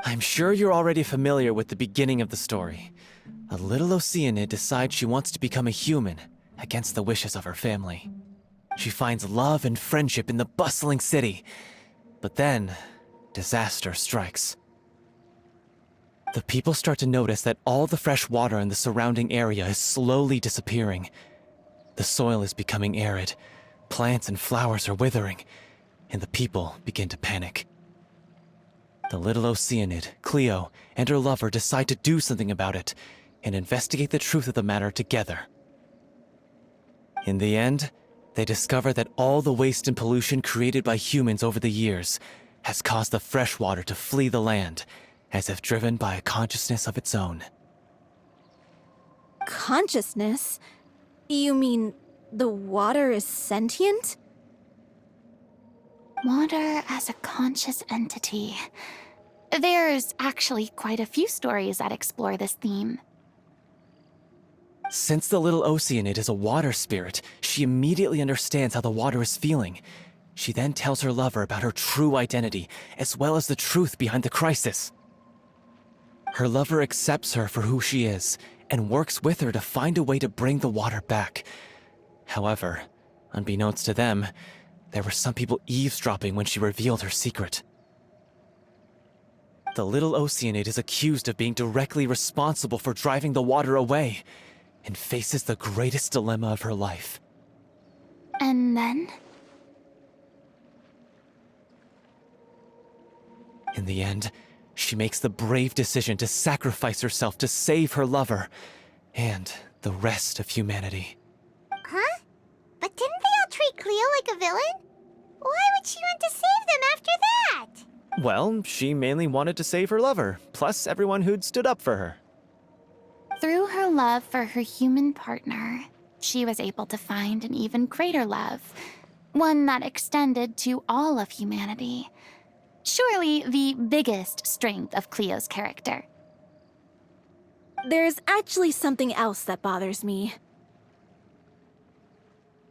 I'm sure you're already familiar with the beginning of the story. A little Oceanid decides she wants to become a human, against the wishes of her family. She finds love and friendship in the bustling city. But then, disaster strikes. The people start to notice that all the fresh water in the surrounding area is slowly disappearing. The soil is becoming arid, plants and flowers are withering, and the people begin to panic. The little Oceanid, Cleo, and her lover decide to do something about it and investigate the truth of the matter together. In the end, they discover that all the waste and pollution created by humans over the years has caused the fresh water to flee the land, as if driven by a consciousness of its own. Consciousness? You mean the water is sentient? Water as a conscious entity. There's actually quite a few stories that explore this theme. Since the little Oceanid is a water spirit, she immediately understands how the water is feeling. She then tells her lover about her true identity, as well as the truth behind the crisis. Her lover accepts her for who she is, and works with her to find a way to bring the water back. However, unbeknownst to them, there were some people eavesdropping when she revealed her secret. The little Oceanid is accused of being directly responsible for driving the water away, and faces the greatest dilemma of her life. And then? In the end, she makes the brave decision to sacrifice herself to save her lover and the rest of humanity. Huh? But didn't they all treat Cleo like a villain? Why would she want to save them after that? Well, she mainly wanted to save her lover, plus everyone who'd stood up for her. Through her love for her human partner, she was able to find an even greater love, one that extended to all of humanity. Surely the biggest strength of Cleo's character. There's actually something else that bothers me.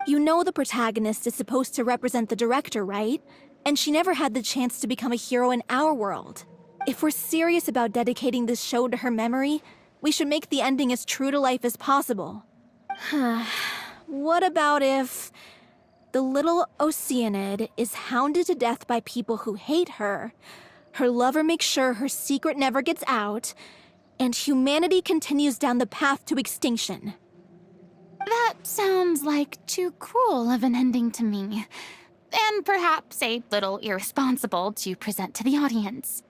You know the protagonist is supposed to represent the director, right? And she never had the chance to become a hero in our world. If we're serious about dedicating this show to her memory, we should make the ending as true to life as possible. What about if the little Oceanid is hounded to death by people who hate her, her lover makes sure her secret never gets out, and humanity continues down the path to extinction? That sounds like too cruel of an ending to me, and perhaps a little irresponsible to present to the audience.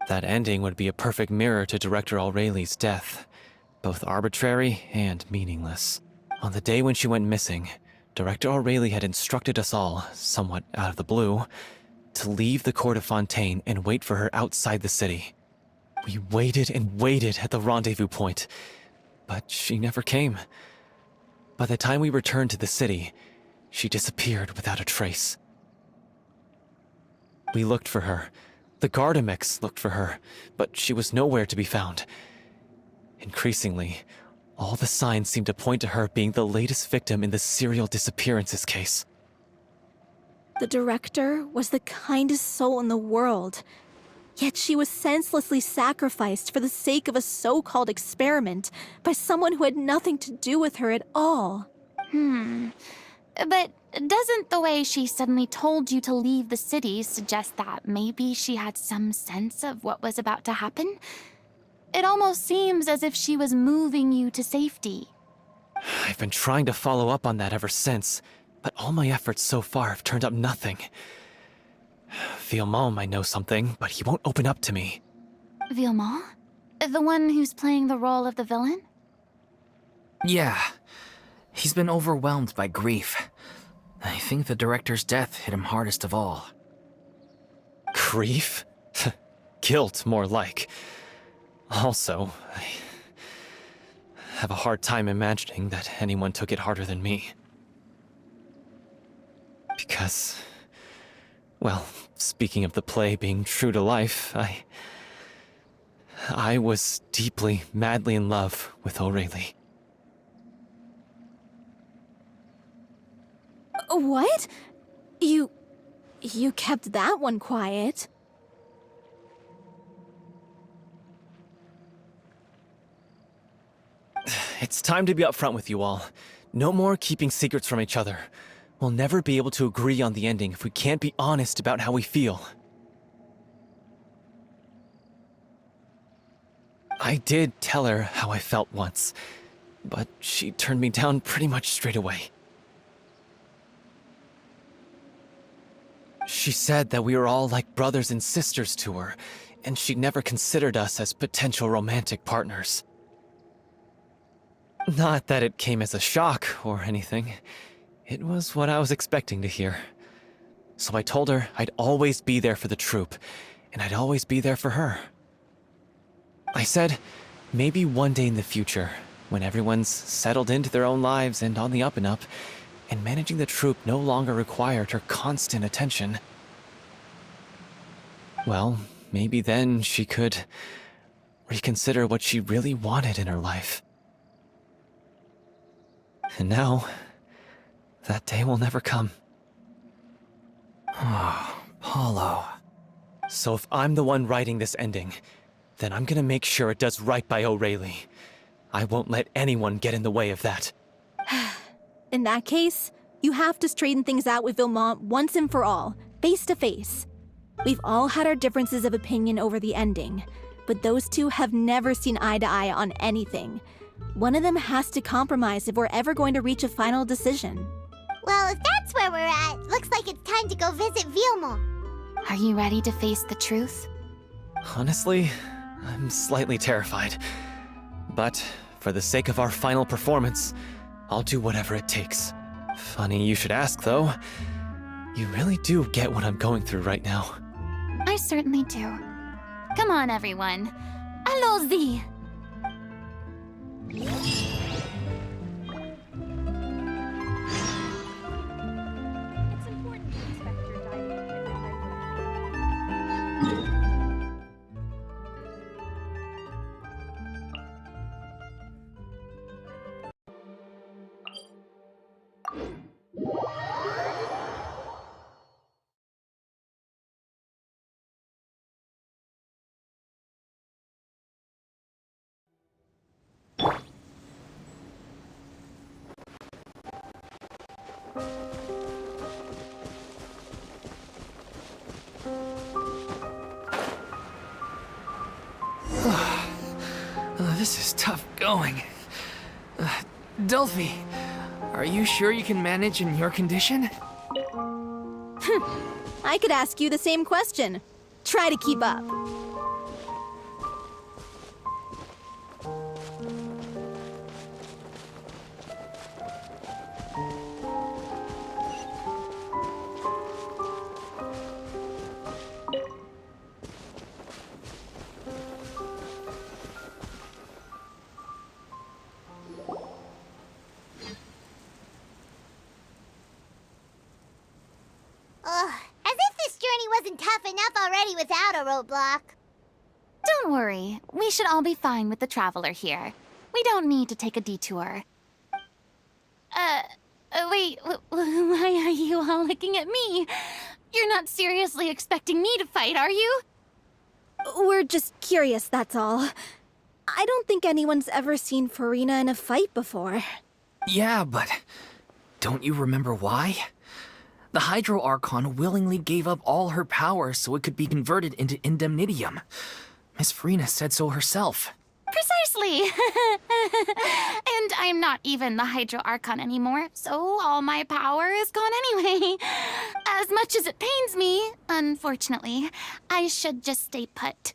That ending would be a perfect mirror to Director Aureli's death, both arbitrary and meaningless. On the day when she went missing, Director Aureli had instructed us all, somewhat out of the blue, to leave the court of Fontaine and wait for her outside the city. We waited and waited at the rendezvous point, but she never came. By the time we returned to the city, she disappeared without a trace. We looked for her. The Gardamex looked for her, but she was nowhere to be found. Increasingly, all the signs seemed to point to her being the latest victim in the serial disappearances case. The director was the kindest soul in the world, yet she was senselessly sacrificed for the sake of a so-called experiment by someone who had nothing to do with her at all. But doesn't the way she suddenly told you to leave the city suggest that maybe she had some sense of what was about to happen? It almost seems as if she was moving you to safety. I've been trying to follow up on that ever since, but all my efforts so far have turned up nothing. Villemont might know something, but he won't open up to me. Villemont? The one who's playing the role of the villain? Yeah. He's been overwhelmed by grief. I think the director's death hit him hardest of all. Grief? Guilt, more like. Also, I have a hard time imagining that anyone took it harder than me. Because, well, speaking of the play being true to life, I was deeply, madly in love with O'Reilly. What? You kept that one quiet. It's time to be upfront with you all. No more keeping secrets from each other. We'll never be able to agree on the ending if we can't be honest about how we feel. I did tell her how I felt once, but she turned me down pretty much straight away. She said that we were all like brothers and sisters to her, and she'd never considered us as potential romantic partners. Not that it came as a shock or anything. It was what I was expecting to hear. So I told her I'd always be there for the troupe, and I'd always be there for her. I said, maybe one day in the future, when everyone's settled into their own lives and on the up and up, and managing the troupe no longer required her constant attention. Well, maybe then she could reconsider what she really wanted in her life. And now, that day will never come. Oh, Paulo. So if I'm the one writing this ending, then I'm gonna make sure it does right by O'Reilly. I won't let anyone get in the way of that. In that case, you have to straighten things out with Vilmont once and for all, face to face. We've all had our differences of opinion over the ending, but those two have never seen eye to eye on anything. One of them has to compromise if we're ever going to reach a final decision. Well, if that's where we're at, looks like it's time to go visit Vilmont. Are you ready to face the truth? Honestly, I'm slightly terrified. But for the sake of our final performance, I'll do whatever it takes. Funny you should ask, though. You really do get what I'm going through right now. I certainly do. Come on, everyone. Allons-y! It's important to respect your diet. This is tough going. Delphi, are you sure you can manage in your condition? I could ask you the same question. Try to keep up. Ugh, as if this journey wasn't tough enough already without a roadblock. Don't worry. We should all be fine with the traveler here. We don't need to take a detour. Wait, why are you all looking at me? You're not seriously expecting me to fight, are you? We're just curious, that's all. I don't think anyone's ever seen Furina in a fight before. Yeah, but don't you remember why? The Hydro Archon willingly gave up all her power so it could be converted into indemnitium. Miss Furina said so herself. Precisely! And I'm not even the Hydro Archon anymore, so all my power is gone anyway. As much as it pains me, unfortunately, I should just stay put.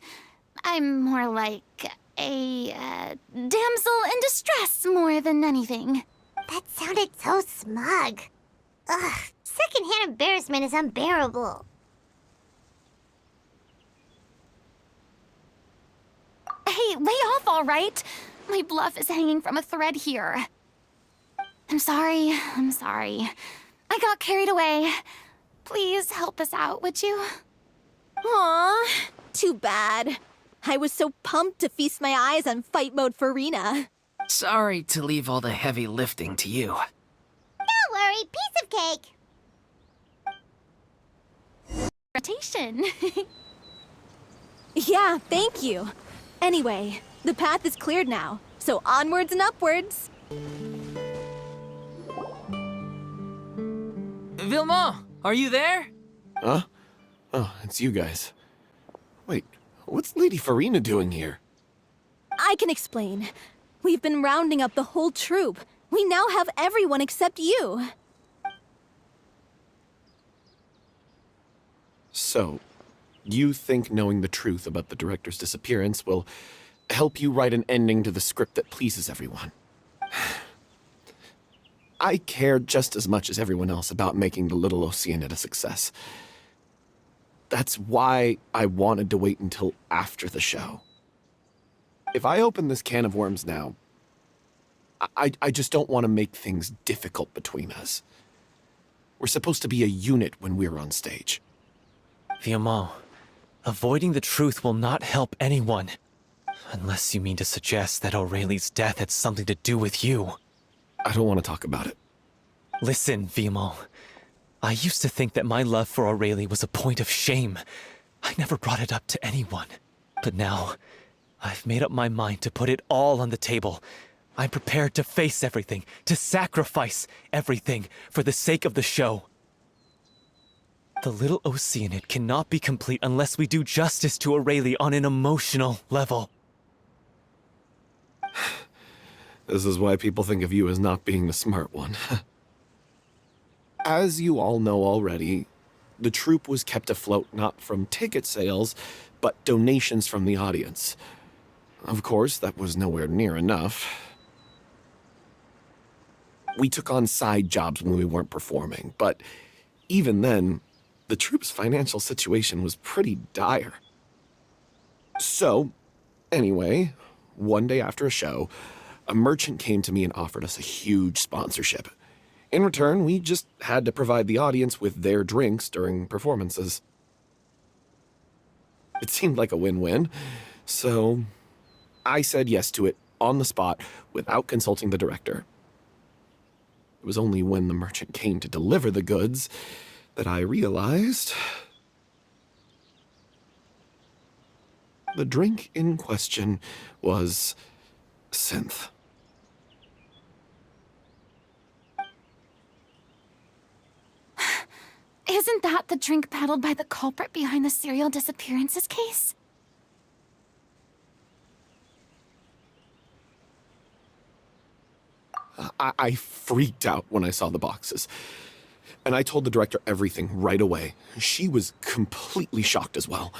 I'm more like a damsel in distress more than anything. That sounded so smug. Ugh, secondhand embarrassment is unbearable. Hey, lay off, all right? My bluff is hanging from a thread here. I'm sorry. I got carried away. Please help us out, would you? Aw, too bad. I was so pumped to feast my eyes on fight mode Furina. Sorry to leave all the heavy lifting to you. Don't worry, piece of cake. Rotation. Yeah, thank you. Anyway, the path is cleared now, so onwards and upwards. Vilma, are you there? Huh? Oh, it's you guys. Wait, what's Lady Furina doing here? I can explain. We've been rounding up the whole troupe. We now have everyone except you. So, you think knowing the truth about the director's disappearance will help you write an ending to the script that pleases everyone? I care just as much as everyone else about making the Little Oceanid a success. That's why I wanted to wait until after the show. If I open this can of worms now, I just don't want to make things difficult between us. We're supposed to be a unit when we're on stage. Vilma, avoiding the truth will not help anyone. Unless you mean to suggest that Aurelie's death had something to do with you. I don't want to talk about it. Listen, Vilma. I used to think that my love for Aurelie was a point of shame. I never brought it up to anyone. But now, I've made up my mind to put it all on the table. I'm prepared to face everything, to sacrifice everything for the sake of the show. The Little Oceanid cannot be complete unless we do justice to Aurelie on an emotional level. This is why people think of you as not being the smart one. As you all know already, the troupe was kept afloat not from ticket sales, but donations from the audience. Of course, that was nowhere near enough. We took on side jobs when we weren't performing, but even then, the troupe's financial situation was pretty dire. So, anyway, one day after a show, a merchant came to me and offered us a huge sponsorship. In return, we just had to provide the audience with their drinks during performances. It seemed like a win-win, so I said yes to it on the spot without consulting the director. It was only when the merchant came to deliver the goods that I realized the drink in question was synth. Isn't that the drink peddled by the culprit behind the serial disappearances case? I freaked out when I saw the boxes. And I told the director everything right away. She was completely shocked as well.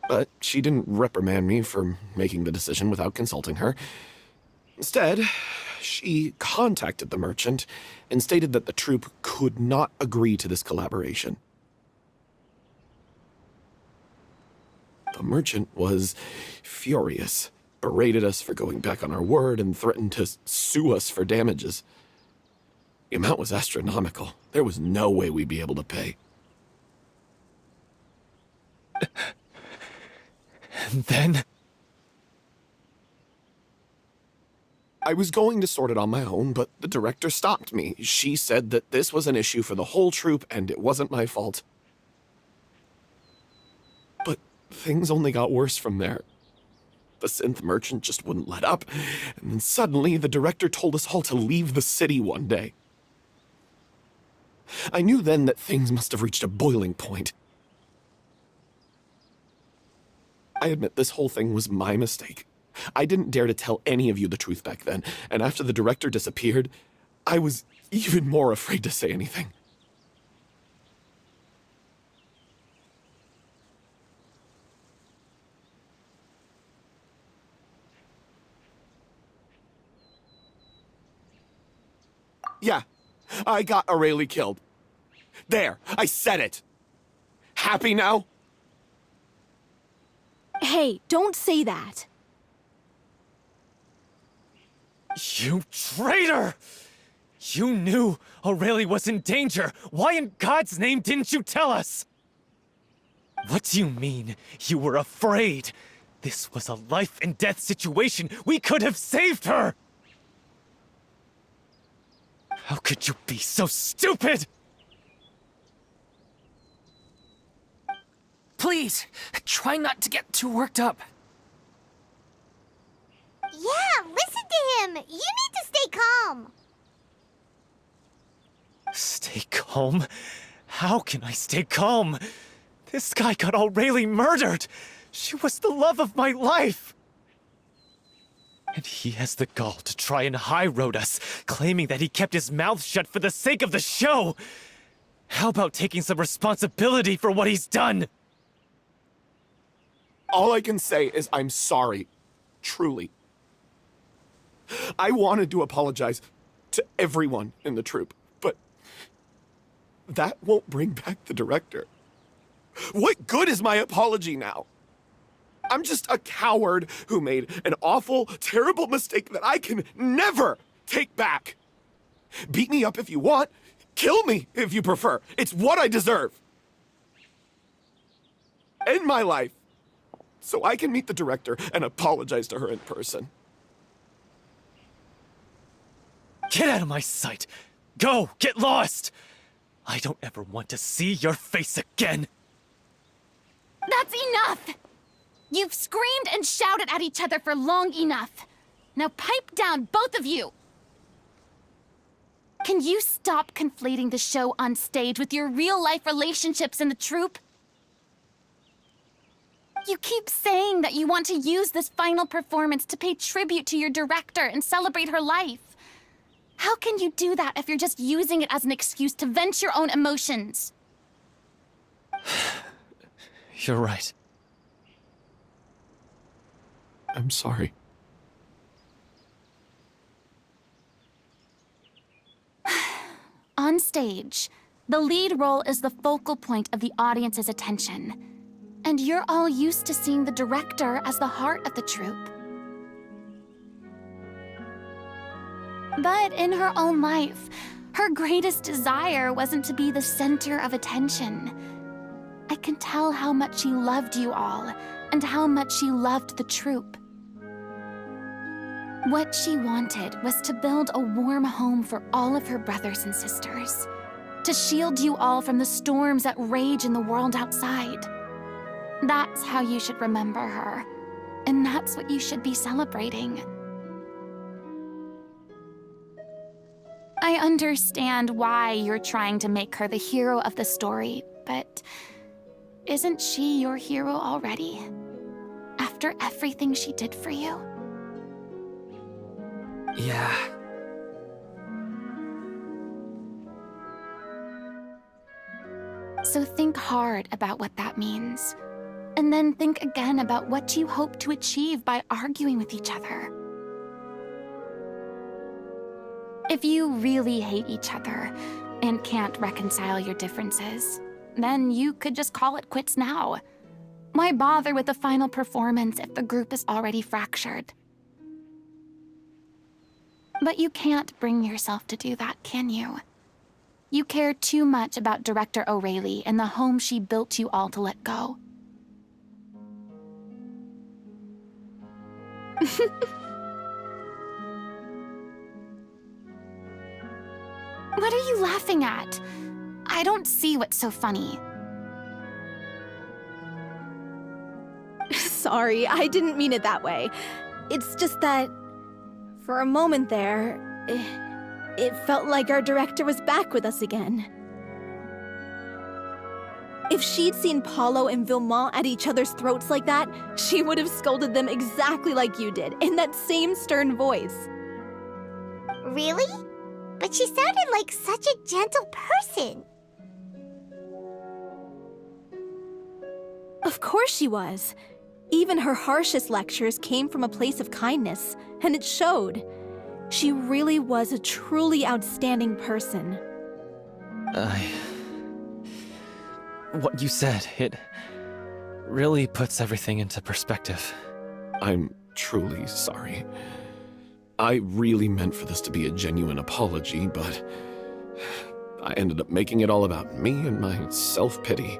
But she didn't reprimand me for making the decision without consulting her. Instead, she contacted the merchant and stated that the troupe could not agree to this collaboration. The merchant was furious, berated us for going back on our word, and threatened to sue us for damages. The amount was astronomical. There was no way we'd be able to pay. And then? I was going to sort it on my own, but the director stopped me. She said that this was an issue for the whole troupe and it wasn't my fault. But things only got worse from there. The synth merchant just wouldn't let up, and then suddenly the director told us all to leave the city one day. I knew then that things must have reached a boiling point. I admit this whole thing was my mistake. I didn't dare to tell any of you the truth back then, and after the director disappeared, I was even more afraid to say anything. Yeah, I got Aurelie killed. There, I said it. Happy now? Hey, don't say that. You traitor! You knew Aurelie was in danger. Why in God's name didn't you tell us? What do you mean, you were afraid? This was a life and death situation. We could have saved her! How could you be so stupid? Please, try not to get too worked up. Yeah, listen to him! You need to stay calm! Stay calm? How can I stay calm? This guy got Aurelie murdered! She was the love of my life! And he has the gall to try and high-road us, claiming that he kept his mouth shut for the sake of the show! How about taking some responsibility for what he's done? All I can say is I'm sorry. Truly. I wanted to apologize to everyone in the troupe, but that won't bring back the director. What good is my apology now? I'm just a coward who made an awful, terrible mistake that I can never take back. Beat me up if you want. Kill me if you prefer. It's what I deserve. End my life so I can meet the director and apologize to her in person. Get out of my sight! Go! Get lost! I don't ever want to see your face again! That's enough! You've screamed and shouted at each other for long enough. Now pipe down, both of you! Can you stop conflating the show on stage with your real-life relationships in the troupe? You keep saying that you want to use this final performance to pay tribute to your director and celebrate her life. How can you do that if you're just using it as an excuse to vent your own emotions? You're right. I'm sorry. On stage, the lead role is the focal point of the audience's attention. And you're all used to seeing the director as the heart of the troupe. But in her own life, her greatest desire wasn't to be the center of attention. I can tell how much she loved you all, and how much she loved the troupe. What she wanted was to build a warm home for all of her brothers and sisters, to shield you all from the storms that rage in the world outside. That's how you should remember her, and that's what you should be celebrating. I understand why you're trying to make her the hero of the story, but isn't she your hero already? After everything she did for you? Yeah. So think hard about what that means. And then think again about what you hope to achieve by arguing with each other. If you really hate each other and can't reconcile your differences, then you could just call it quits now. Why bother with the final performance if the group is already fractured? But you can't bring yourself to do that, can you? You care too much about Director Aurelie and the home she built you all to let go. What are you laughing at? I don't see what's so funny. Sorry, I didn't mean it that way. It's just that, for a moment there, it felt like our director was back with us again. If she'd seen Paulo and Villemont at each other's throats like that, she would have scolded them exactly like you did, in that same stern voice. Really? But she sounded like such a gentle person. Of course she was. Even her harshest lectures came from a place of kindness, and it showed. She really was a truly outstanding person. What you said, it really puts everything into perspective. I'm truly sorry. I really meant for this to be a genuine apology, but I ended up making it all about me and my self-pity.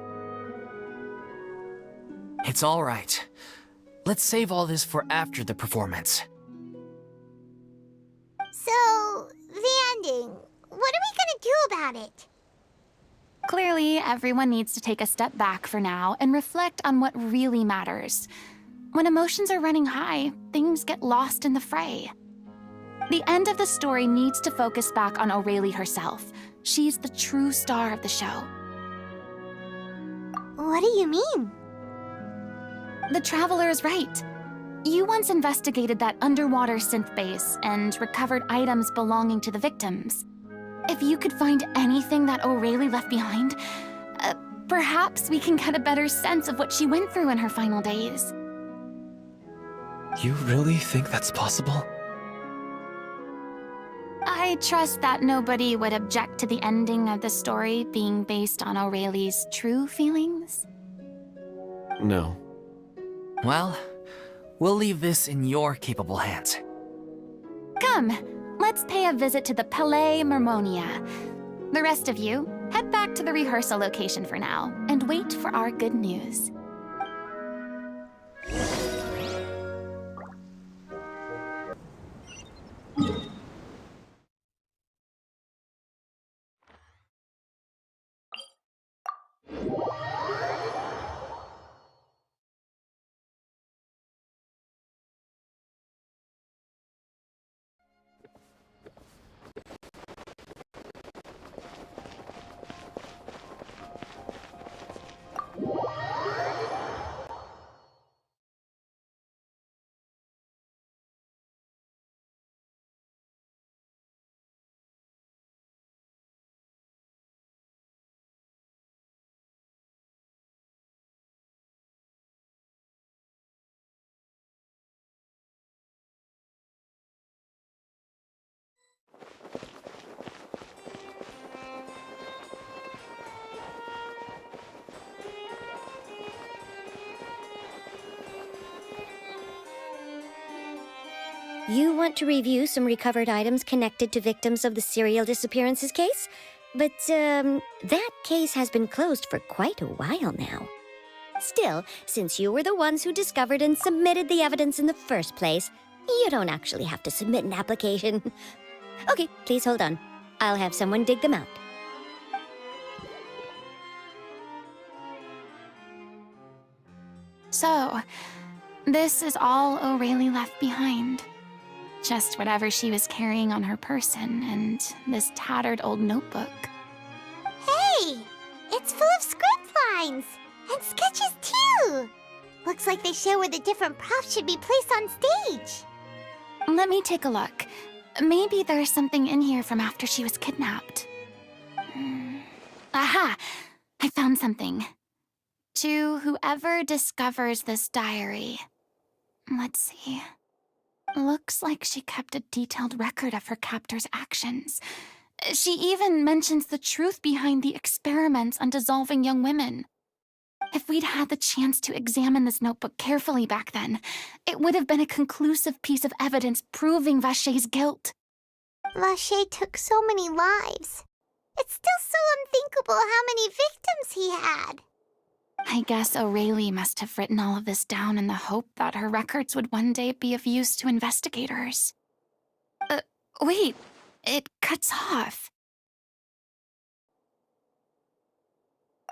It's all right. Let's save all this for after the performance. So, the ending. What are we gonna do about it? Clearly, everyone needs to take a step back for now and reflect on what really matters. When emotions are running high, things get lost in the fray. The end of the story needs to focus back on O'Reilly herself. She's the true star of the show. What do you mean? The Traveler is right. You once investigated that underwater synth base and recovered items belonging to the victims. If you could find anything that O'Reilly left behind, perhaps we can get a better sense of what she went through in her final days. You really think that's possible? I trust that nobody would object to the ending of the story being based on O'Reilly's true feelings. No. Well, we'll leave this in your capable hands. Come, let's pay a visit to the Palais Mermonia. The rest of you, head back to the rehearsal location for now and wait for our good news. You want to review some recovered items connected to victims of the serial disappearances case? But, that case has been closed for quite a while now. Still, since you were the ones who discovered and submitted the evidence in the first place, you don't actually have to submit an application. Okay, please hold on. I'll have someone dig them out. So, this is all O'Reilly left behind. Just whatever she was carrying on her person and this tattered old notebook. Hey! It's full of script lines! And sketches too! Looks like they show where the different props should be placed on stage. Let me take a look. Maybe there's something in here from after she was kidnapped. Aha! I found something. To whoever discovers this diary. Let's see. Looks like she kept a detailed record of her captor's actions. She even mentions the truth behind the experiments on dissolving young women. If we'd had the chance to examine this notebook carefully back then, it would have been a conclusive piece of evidence proving Vachey's guilt. Vachey took so many lives. It's still so unthinkable how many victims he had. I guess O'Reilly must have written all of this down in the hope that her records would one day be of use to investigators. Wait, it cuts off.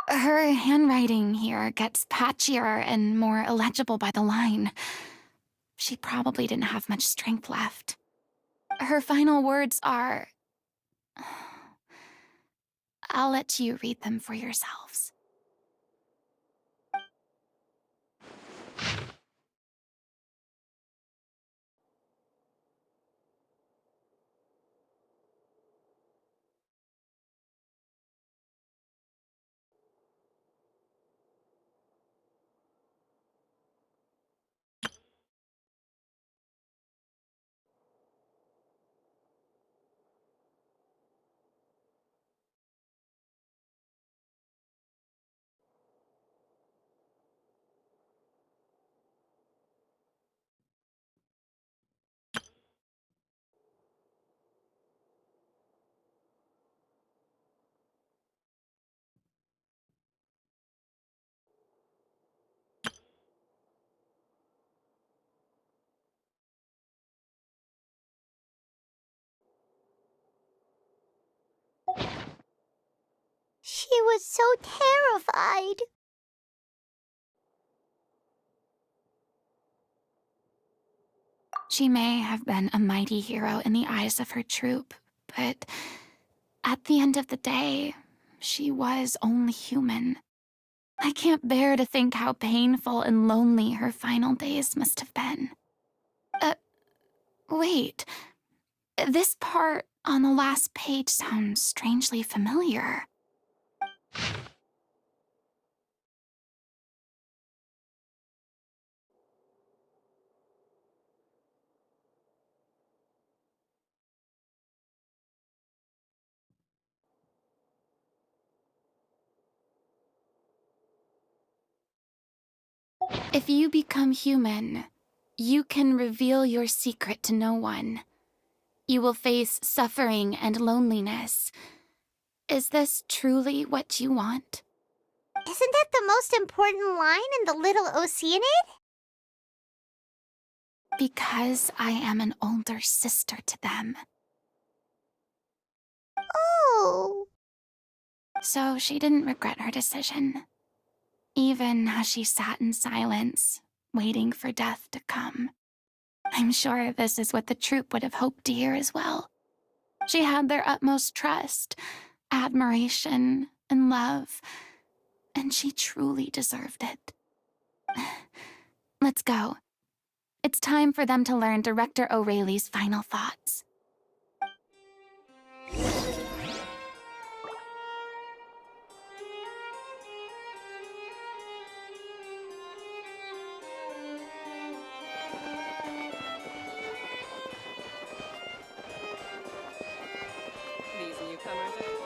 Her handwriting here gets patchier and more illegible by the line. She probably didn't have much strength left. Her final words are... I'll let you read them for yourselves. She was so terrified. She may have been a mighty hero in the eyes of her troop, but at the end of the day, she was only human. I can't bear to think how painful and lonely her final days must have been. Wait. This part on the last page sounds strangely familiar. If you become human, you can reveal your secret to no one. You will face suffering and loneliness. Is this truly what you want? Isn't that the most important line in the Little Oceanid? Because I am an older sister to them. Oh. So she didn't regret her decision, even as she sat in silence, waiting for death to come. I'm sure this is what the troupe would have hoped to hear as well. She had their utmost trust, admiration, and love, and she truly deserved it. Let's go. It's time for them to learn Director O'Reilly's final thoughts. These newcomers are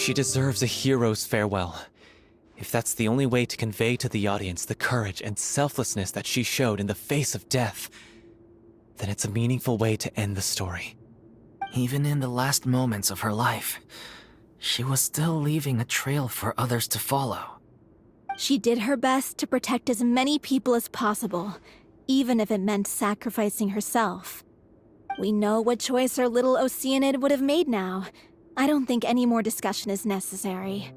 She deserves a hero's farewell. If that's the only way to convey to the audience the courage and selflessness that she showed in the face of death, then it's a meaningful way to end the story. Even in the last moments of her life, she was still leaving a trail for others to follow. She did her best to protect as many people as possible, even if it meant sacrificing herself. We know what choice our little Oceanid would have made now. I don't think any more discussion is necessary.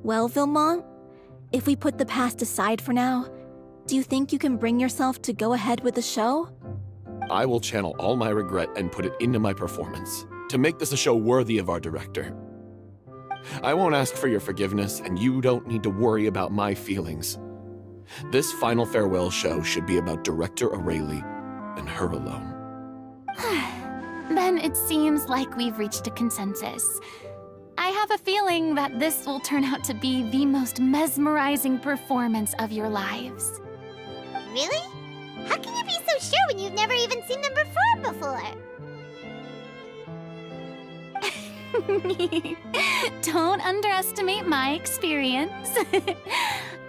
Well, Vilmont, if we put the past aside for now, do you think you can bring yourself to go ahead with the show? I will channel all my regret and put it into my performance to make this a show worthy of our director. I won't ask for your forgiveness, and you don't need to worry about my feelings. This final farewell show should be about Director O'Reilly and her alone. Then it seems like we've reached a consensus. I have a feeling that this will turn out to be the most mesmerizing performance of your lives. Really? How can you be so sure when you've never even seen them perform before? Don't underestimate my experience.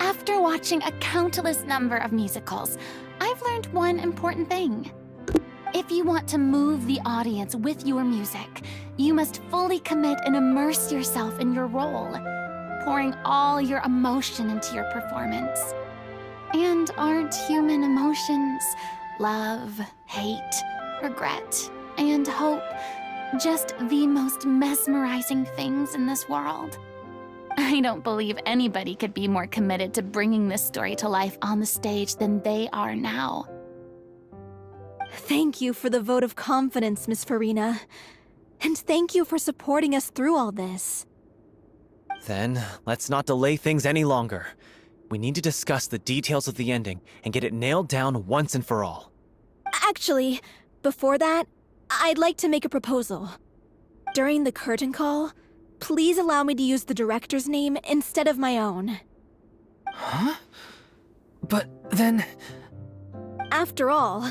After watching a countless number of musicals, I've learned one important thing. If you want to move the audience with your music, you must fully commit and immerse yourself in your role, pouring all your emotion into your performance. And aren't human emotions, love, hate, regret, and hope, just the most mesmerizing things in this world? I don't believe anybody could be more committed to bringing this story to life on the stage than they are now. Thank you for the vote of confidence, Miss Furina. And thank you for supporting us through all this. Then, let's not delay things any longer. We need to discuss the details of the ending and get it nailed down once and for all. Actually, before that, I'd like to make a proposal. During the curtain call, please allow me to use the director's name instead of my own. Huh? But then... After all,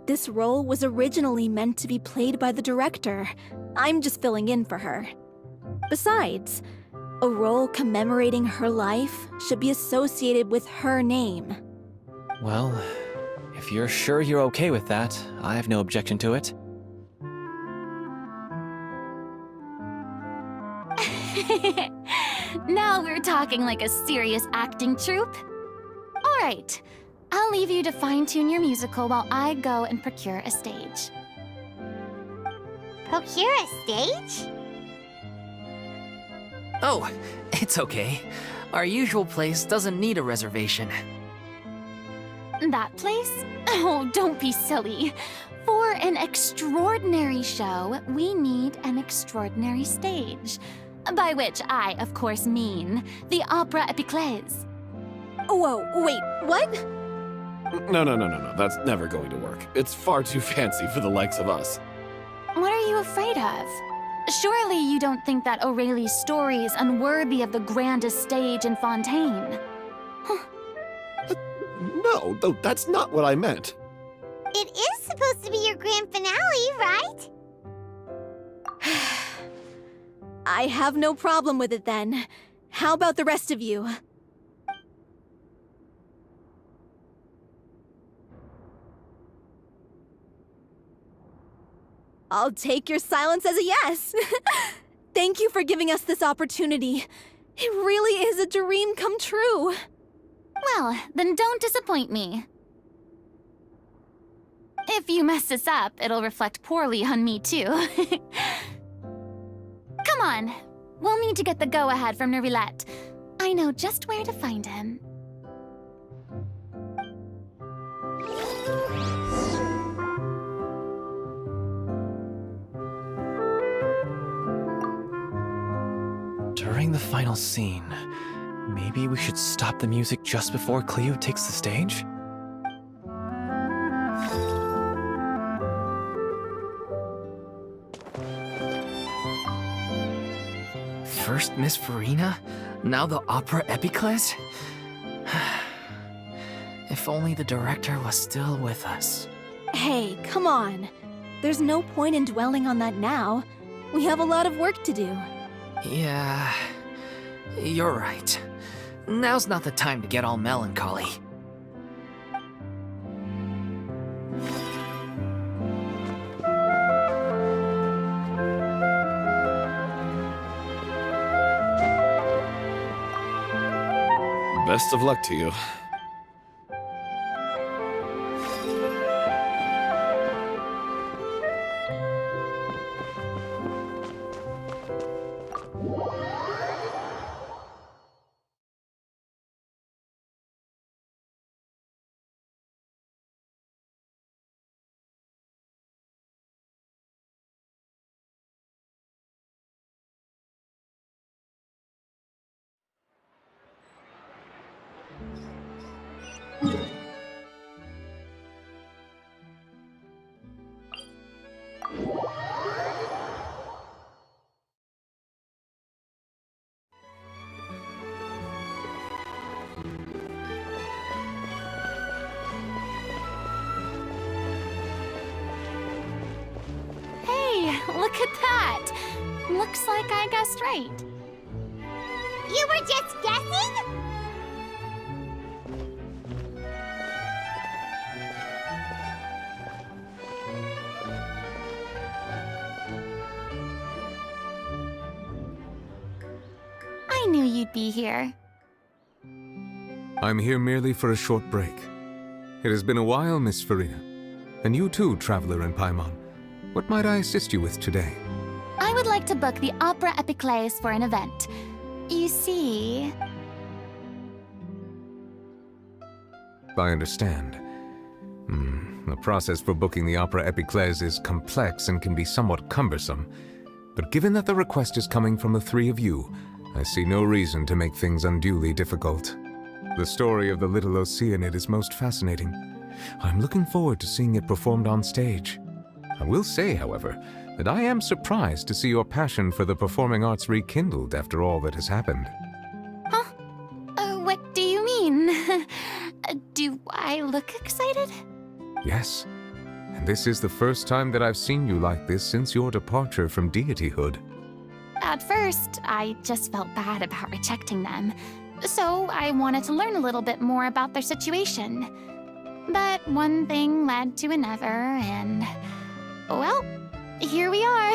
this role was originally meant to be played by the director. I'm just filling in for her. Besides, a role commemorating her life should be associated with her name. Well, if you're sure you're okay with that, I have no objection to it. Now we're talking like a serious acting troupe. All right, I'll leave you to fine-tune your musical while I go and procure a stage. Procure a stage? Oh, it's okay. Our usual place doesn't need a reservation. That place? Oh, don't be silly. For an extraordinary show, we need an extraordinary stage. By which I, of course, mean the Opera Epiclese. Whoa, wait, what? No. That's never going to work. It's far too fancy for the likes of us. What are you afraid of? Surely you don't think that O'Reilly's story is unworthy of the grandest stage in Fontaine. No, though that's not what I meant. It is supposed to be your grand finale, right? I have no problem with it then. How about the rest of you? I'll take your silence as a yes. Thank you for giving us this opportunity. It really is a dream come true. Well, then don't disappoint me. If you mess this up, it'll reflect poorly on me too. Come on, we'll need to get the go-ahead from Nervilette. I know just where to find him. During the final scene, maybe we should stop the music just before Cleo takes the stage? First Miss Furina, now the Opera Epiclese? If only the director was still with us. Hey, come on. There's no point in dwelling on that now. We have a lot of work to do. Yeah, you're right. Now's not the time to get all melancholy. Best of luck to you. Look at that! Looks like I guessed right. You were just guessing? I knew you'd be here. I'm here merely for a short break. It has been a while, Miss Furina. And you too, traveler in Paimon. What might I assist you with today? I would like to book the Opera Epiclese for an event. You see... I understand. The process for booking the Opera Epiclese is complex and can be somewhat cumbersome. But given that the request is coming from the three of you, I see no reason to make things unduly difficult. The story of the Little Oceanid is most fascinating. I'm looking forward to seeing it performed on stage. I will say, however, that I am surprised to see your passion for the performing arts rekindled after all that has happened. Huh? What do you mean? Do I look excited? Yes, and this is the first time that I've seen you like this since your departure from deityhood. At first, I just felt bad about rejecting them, so I wanted to learn a little bit more about their situation. But one thing led to another, and... well, here we are.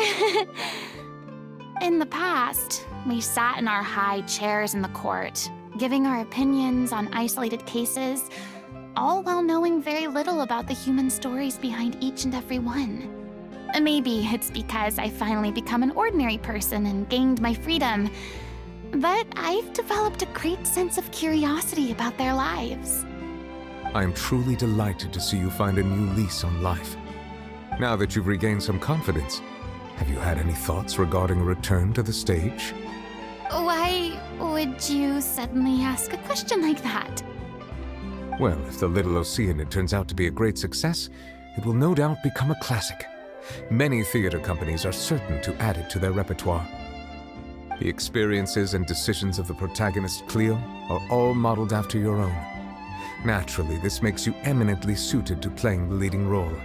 In the past, we sat in our high chairs in the court, giving our opinions on isolated cases, all while knowing very little about the human stories behind each and every one. Maybe it's because I finally become an ordinary person and gained my freedom, but I've developed a great sense of curiosity about their lives. I am truly delighted to see you find a new lease on life. Now that you've regained some confidence, have you had any thoughts regarding a return to the stage? Why would you suddenly ask a question like that? Well, if the Little Oceanid turns out to be a great success, it will no doubt become a classic. Many theater companies are certain to add it to their repertoire. The experiences and decisions of the protagonist Cleo are all modeled after your own. Naturally, this makes you eminently suited to playing the leading role.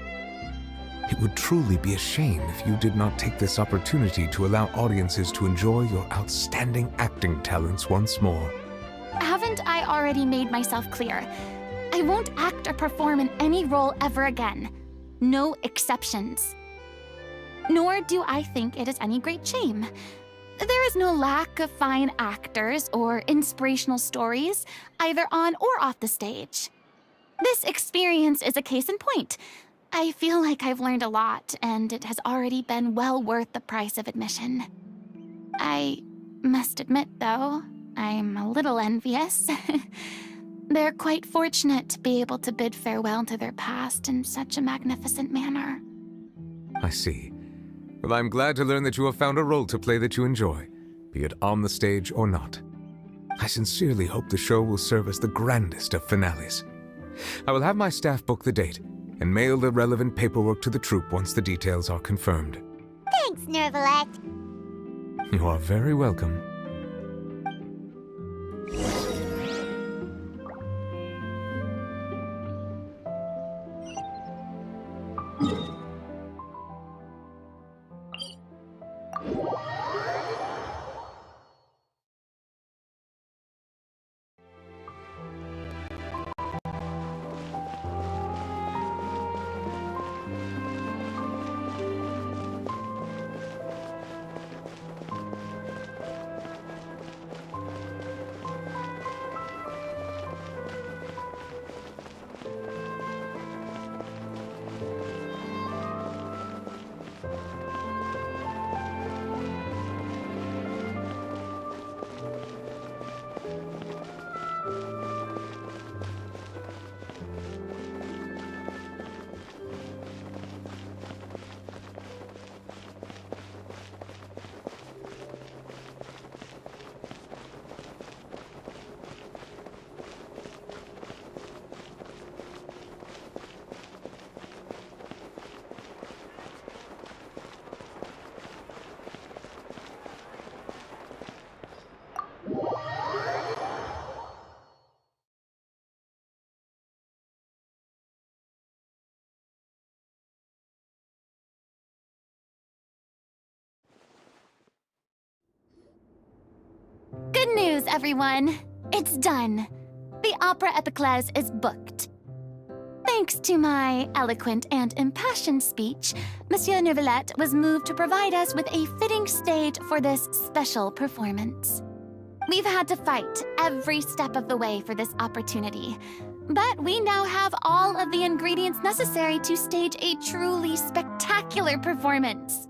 It would truly be a shame if you did not take this opportunity to allow audiences to enjoy your outstanding acting talents once more. Haven't I already made myself clear? I won't act or perform in any role ever again. No exceptions. Nor do I think it is any great shame. There is no lack of fine actors or inspirational stories, either on or off the stage. This experience is a case in point. I feel like I've learned a lot, and it has already been well worth the price of admission. I must admit, though, I'm a little envious. They're quite fortunate to be able to bid farewell to their past in such a magnificent manner. I see. Well, I'm glad to learn that you have found a role to play that you enjoy, be it on the stage or not. I sincerely hope the show will serve as the grandest of finales. I will have my staff book the date and mail the relevant paperwork to the troupe once the details are confirmed. Thanks, Nervalette. You are very welcome. news, everyone. It's done. The Opera Epiclese is booked. Thanks to my eloquent and impassioned speech, Monsieur Neuvillette was moved to provide us with a fitting stage for this special performance. We've had to fight every step of the way for this opportunity, but we now have all of the ingredients necessary to stage a truly spectacular performance.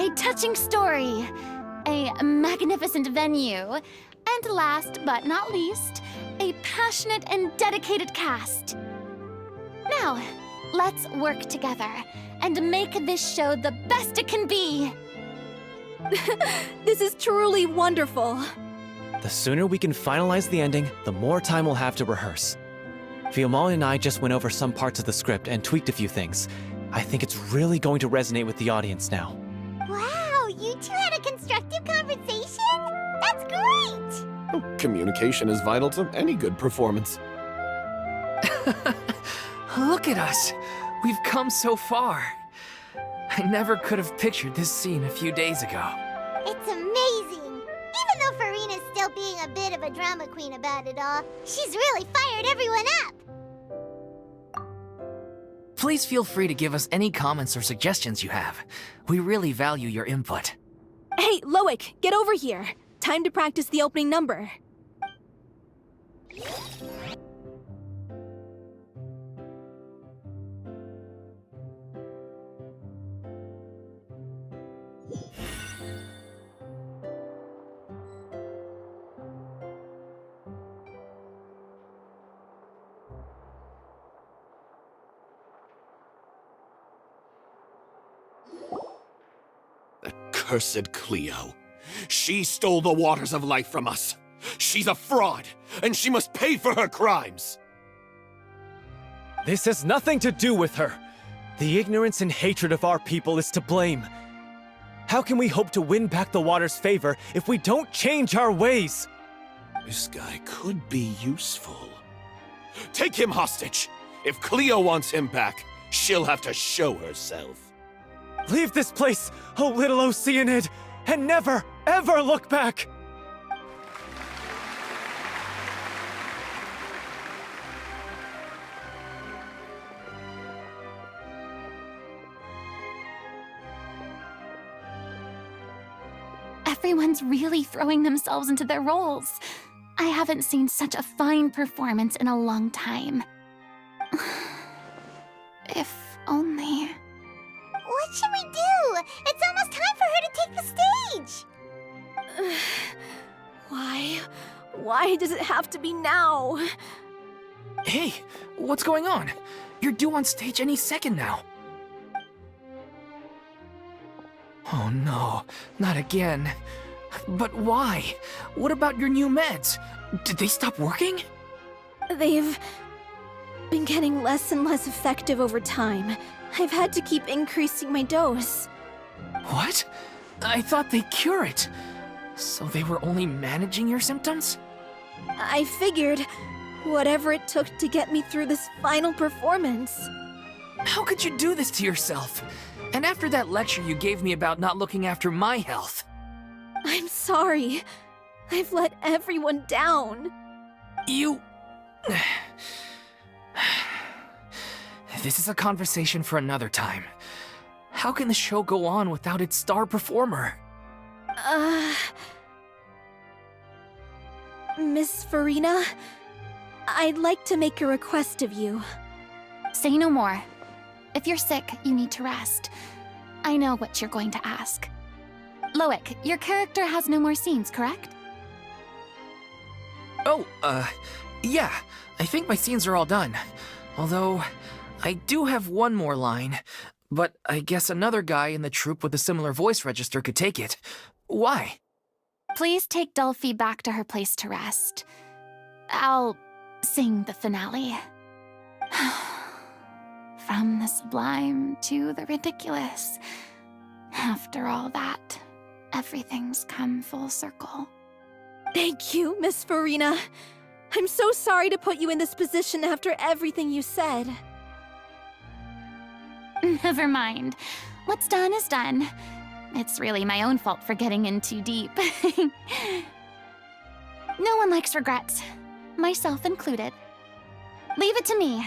A touching story, a magnificent venue, and last but not least, a passionate and dedicated cast. Now, let's work together and make this show the best it can be. This is truly wonderful. The sooner we can finalize the ending, the more time we'll have to rehearse. Fiamma and I just went over some parts of the script and tweaked a few things. I think it's really going to resonate with the audience now. Wow, you two had a constructive conversation? That's great! Communication is vital to any good performance. Look at us. We've come so far. I never could have pictured this scene a few days ago. It's amazing! Even though Furina's still being a bit of a drama queen about it all, she's really fired everyone up! Please feel free to give us any comments or suggestions you have. We really value your input. Hey, Loic, get over here. Time to practice the opening number. Cursed Cleo. She stole the waters of life from us. She's a fraud, and she must pay for her crimes. This has nothing to do with her. The ignorance and hatred of our people is to blame. How can we hope to win back the water's favor if we don't change our ways? This guy could be useful. Take him hostage. If Cleo wants him back, she'll have to show herself. Leave this place, O little Oceanid, and never, ever look back! Everyone's really throwing themselves into their roles. I haven't seen such a fine performance in a long time. If only... What should we do? It's almost time for her to take the stage! Why? Why does it have to be now? Hey, what's going on? You're due on stage any second now. Oh no, not again. But why? What about your new meds? Did they stop working? They've been getting less and less effective over time. I've had to keep increasing my dose. What? I thought they cure it. So they were only managing your symptoms? I figured whatever it took to get me through this final performance. How could you do this to yourself? And after that lecture you gave me about not looking after my health. I'm sorry. I've let everyone down. You... This is a conversation for another time. How can the show go on without its star performer? Miss Furina, I'd like to make a request of you. Say no more. If you're sick, you need to rest. I know what you're going to ask. Loic, your character has no more scenes, correct? Oh, yeah. I think my scenes are all done. Although, I do have one more line. But I guess another guy in the troupe with a similar voice register could take it. Why? Please take Delphi back to her place to rest. I'll sing the finale. From the sublime to the ridiculous. After all that, everything's come full circle. Thank you, Miss Furina. I'm so sorry to put you in this position after everything you said. Never mind. What's done is done. It's really my own fault for getting in too deep. No one likes regrets, myself included. Leave it to me.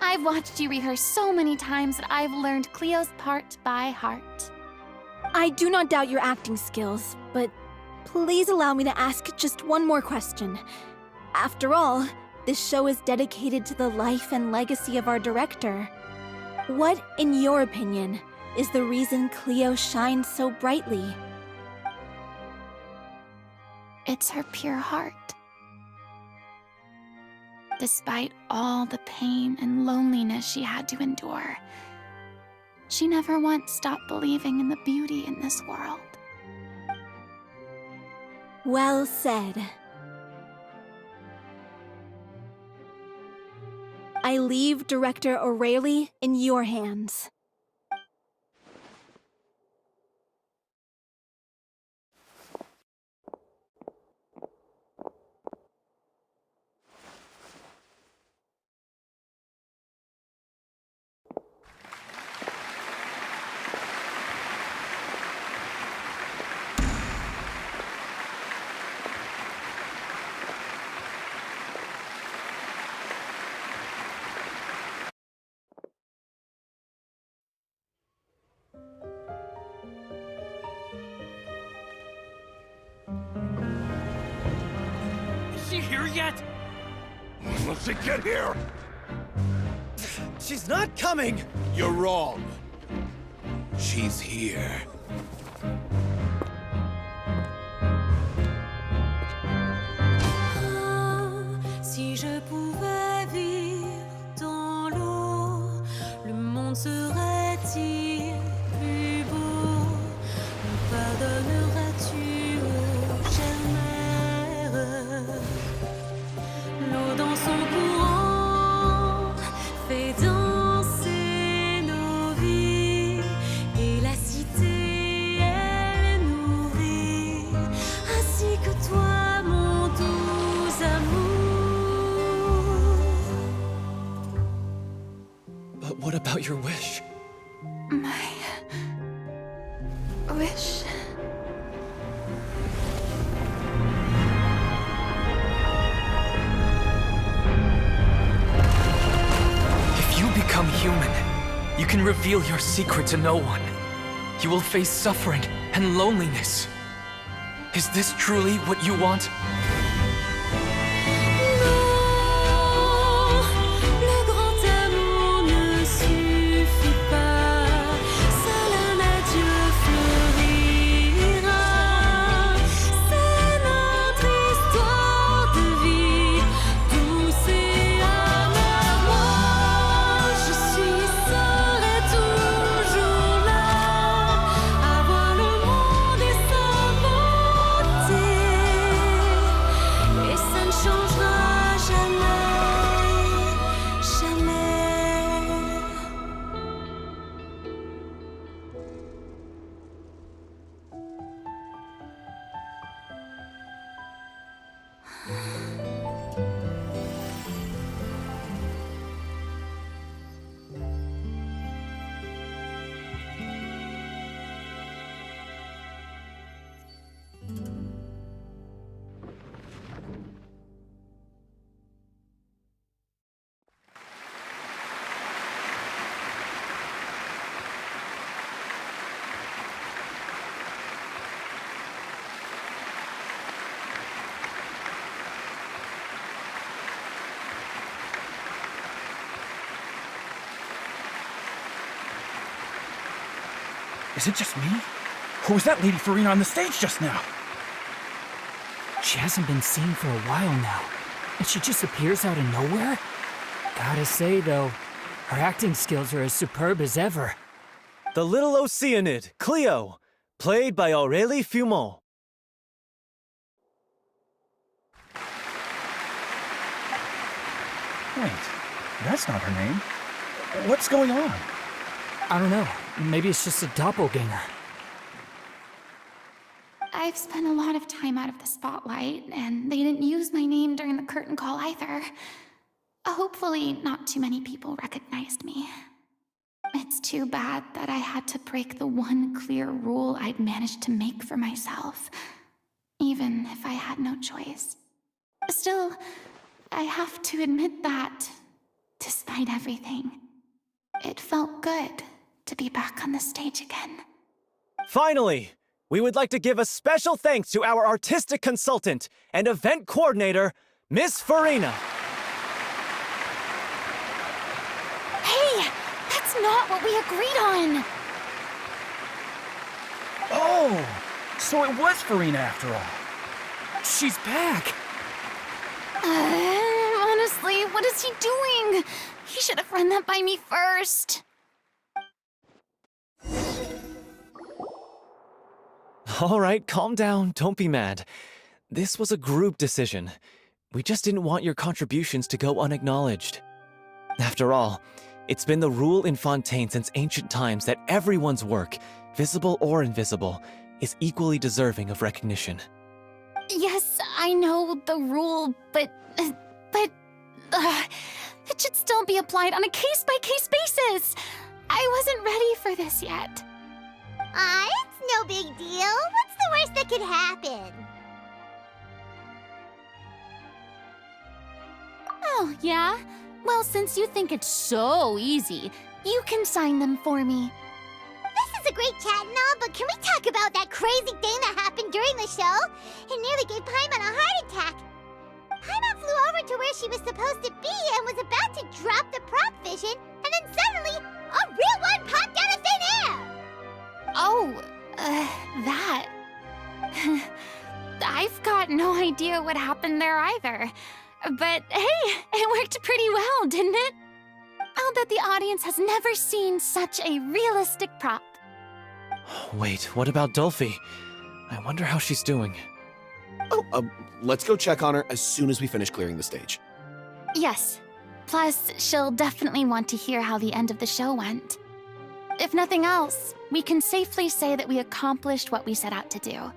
I've watched you rehearse so many times that I've learned Cleo's part by heart. I do not doubt your acting skills, but please allow me to ask just one more question. After all, this show is dedicated to the life and legacy of our director. What, in your opinion, is the reason Cleo shines so brightly? It's her pure heart. Despite all the pain and loneliness she had to endure, she never once stopped believing in the beauty in this world. Well said. I leave Director O'Reilly in your hands. Is she here yet? Will she get here? She's not coming! You're wrong. She's here. Si je pouvais vivre dans l'eau, le monde serait-il plus beau? Me pardonneras-tu, ô chère mère? L'eau dans son courant fait danser nos vies, et la cité elle est nourrie, ainsi que toi, mon doux amour. But what about your wish? My wish. If you become human, you can reveal your secret to no one. You will face suffering and loneliness. Is this truly what you want? Le grand amour ne suffit pas, seul un adieu fleurira. C'est notre histoire de vie, douce et amère. Moi, je suis, serai toujours là, à voir le monde et sa beauté, et ça ne changera jamais, jamais. Is it just me? Or was that Lady Furina on the stage just now? She hasn't been seen for a while now, and she just appears out of nowhere? Gotta say, though, her acting skills are as superb as ever. The little Oceanid, Cleo, played by Aurélie Fumont. Wait, that's not her name. What's going on? I don't know, maybe it's just a doppelganger. I've spent a lot of time out of the spotlight, and they didn't use my name during the curtain call either. Hopefully, not too many people recognized me. It's too bad that I had to break the one clear rule I'd managed to make for myself, even if I had no choice. Still, I have to admit that, despite everything, it felt good to be back on the stage again. Finally, we would like to give a special thanks to our artistic consultant and event coordinator, Miss Furina. Hey, that's not what we agreed on! Oh, so it was Furina after all. She's back. Honestly, what is he doing? He should have run that by me first. All right, calm down. Don't be mad. This was a group decision. We just didn't want your contributions to go unacknowledged. After all, it's been the rule in Fontaine since ancient times that everyone's work, visible or invisible, is equally deserving of recognition. Yes, I know the rule, but it should still be applied on a case-by-case basis. I wasn't ready for this yet. It's no big deal. What's the worst that could happen? Oh, yeah? Well, since you think it's so easy, you can sign them for me. This is a great chat and all, but can we talk about that crazy thing that happened during the show? It nearly gave Paimon a heart attack. Paimon flew over to where she was supposed to be and was about to drop the prop vision, and then suddenly, a real one popped out of thin air! Oh, that. I've got no idea what happened there either. But hey, it worked pretty well, didn't it? I'll bet the audience has never seen such a realistic prop. Wait, what about Dolphy? I wonder how she's doing. Oh, let's go check on her as soon as we finish clearing the stage. Yes. Plus, she'll definitely want to hear how the end of the show went. If nothing else, we can safely say that we accomplished what we set out to do.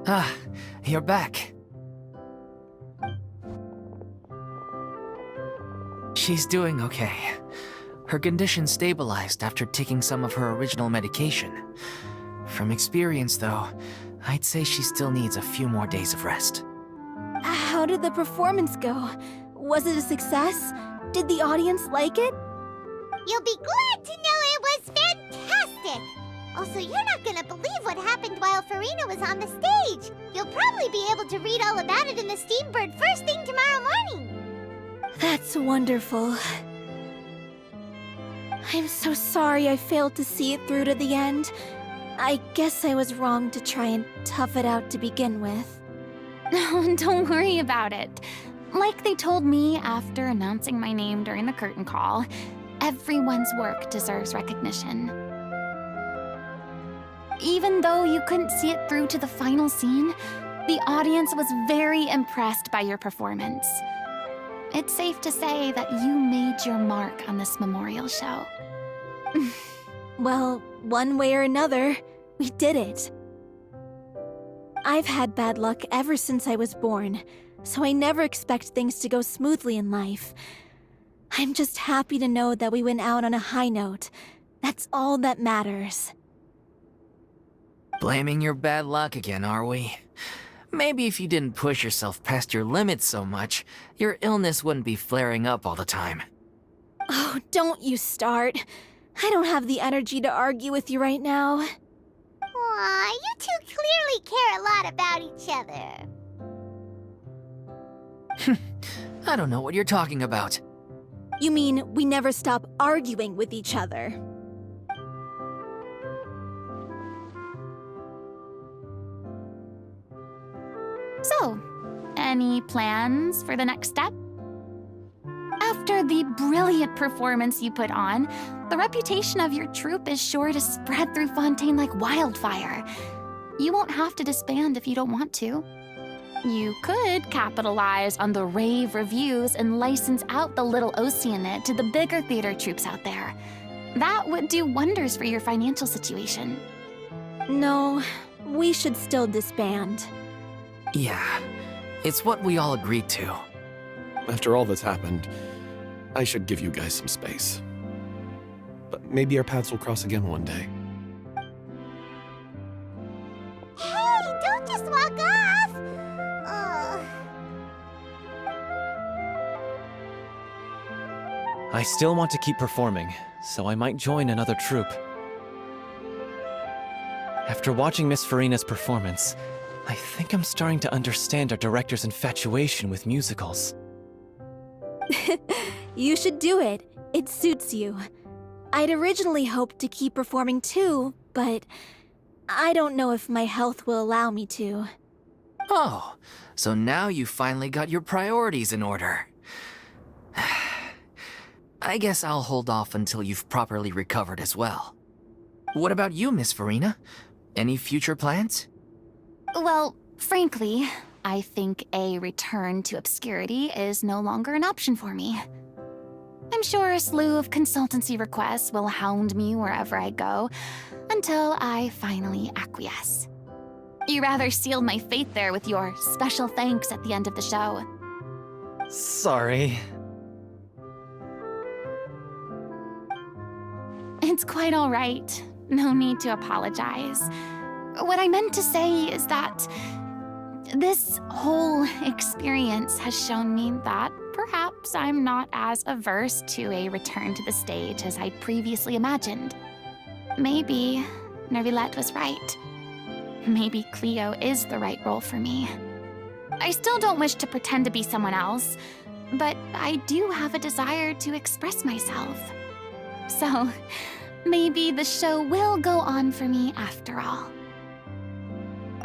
Ah, you're back. She's doing okay. Her condition stabilized after taking some of her original medication. From experience, though, I'd say she still needs a few more days of rest. How did the performance go? Was it a success? Did the audience like it? You'll be glad to know it was fantastic! Also, you're not gonna believe what happened while Furina was on the stage. You'll probably be able to read all about it in the Steambird first thing tomorrow morning. That's wonderful. I'm so sorry I failed to see it through to the end. I guess I was wrong to try and tough it out to begin with. No, don't worry about it. Like they told me after announcing my name during the curtain call, everyone's work deserves recognition. Even though you couldn't see it through to the final scene, the audience was very impressed by your performance. It's safe to say that you made your mark on this memorial show. Well, one way or another, we did it. I've had bad luck ever since I was born, so I never expect things to go smoothly in life. I'm just happy to know that we went out on a high note. That's all that matters. Blaming your bad luck again, are we? Maybe if you didn't push yourself past your limits so much, your illness wouldn't be flaring up all the time. Oh, don't you start. I don't have the energy to argue with you right now. Aw, you two clearly care a lot about each other. I don't know what you're talking about. You mean we never stop arguing with each other? So, any plans for the next step? After the brilliant performance you put on, the reputation of your troupe is sure to spread through Fontaine like wildfire. You won't have to disband if you don't want to. You could capitalize on the rave reviews and license out the Little Oceanid to the bigger theater troupes out there. That would do wonders for your financial situation. No, we should still disband. Yeah, it's what we all agreed to. After all that's happened, I should give you guys some space. But maybe our paths will cross again one day. Hey, don't just walk off! I still want to keep performing, so I might join another troupe. After watching Miss Furina's performance, I think I'm starting to understand our director's infatuation with musicals. You should do it. It suits you. I'd originally hoped to keep performing too, but I don't know if my health will allow me to. Oh, so now you finally got your priorities in order. I guess I'll hold off until you've properly recovered as well. What about you, Miss Furina? Any future plans? Well, frankly, I think a return to obscurity is no longer an option for me. I'm sure a slew of consultancy requests will hound me wherever I go until I finally acquiesce. You rather sealed my fate there with your special thanks at the end of the show. Sorry. It's quite all right. No need to apologize. What I meant to say is that this whole experience has shown me that perhaps I'm not as averse to a return to the stage as I previously imagined. Maybe Nervilette was right. Maybe Cleo is the right role for me. I still don't wish to pretend to be someone else, but I do have a desire to express myself. So, maybe the show will go on for me after all.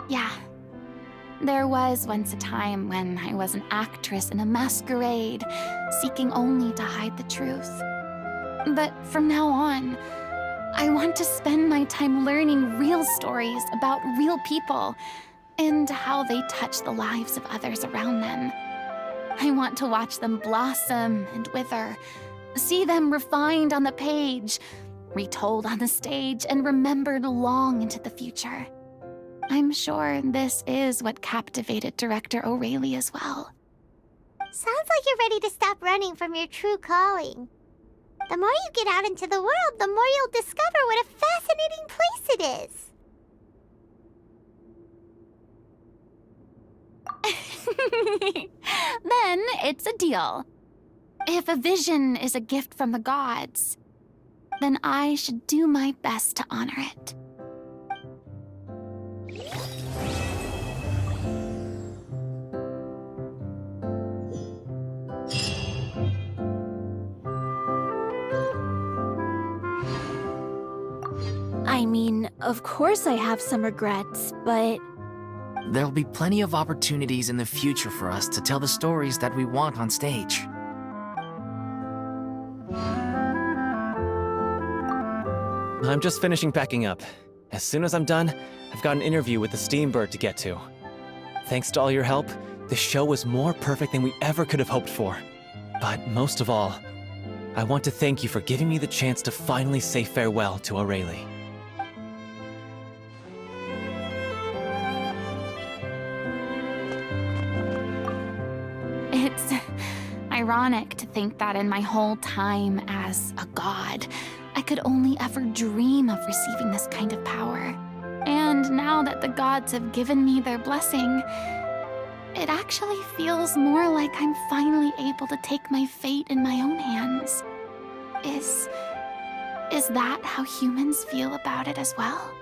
Yeah. There was once a time when I was an actress in a masquerade, seeking only to hide the truth. But from now on, I want to spend my time learning real stories about real people and how they touch the lives of others around them. I want to watch them blossom and wither, see them refined on the page, retold on the stage, and remembered long into the future. I'm sure this is what captivated Director O'Reilly as well. Sounds like you're ready to stop running from your true calling. The more you get out into the world, the more you'll discover what a fascinating place it is. Then it's a deal. If a vision is a gift from the gods, then I should do my best to honor it. I mean, of course I have some regrets, but There'll be plenty of opportunities in the future for us to tell the stories that we want on stage. I'm just finishing packing up. As soon as I'm done, I've got an interview with the Steambird to get to. Thanks to all your help, the show was more perfect than we ever could have hoped for. But most of all, I want to thank you for giving me the chance to finally say farewell to Aurelie. It's ironic to think that in my whole time as a god, I could only ever dream of receiving this kind of power. And now that the gods have given me their blessing, it actually feels more like I'm finally able to take my fate in my own hands. Is that how humans feel about it as well?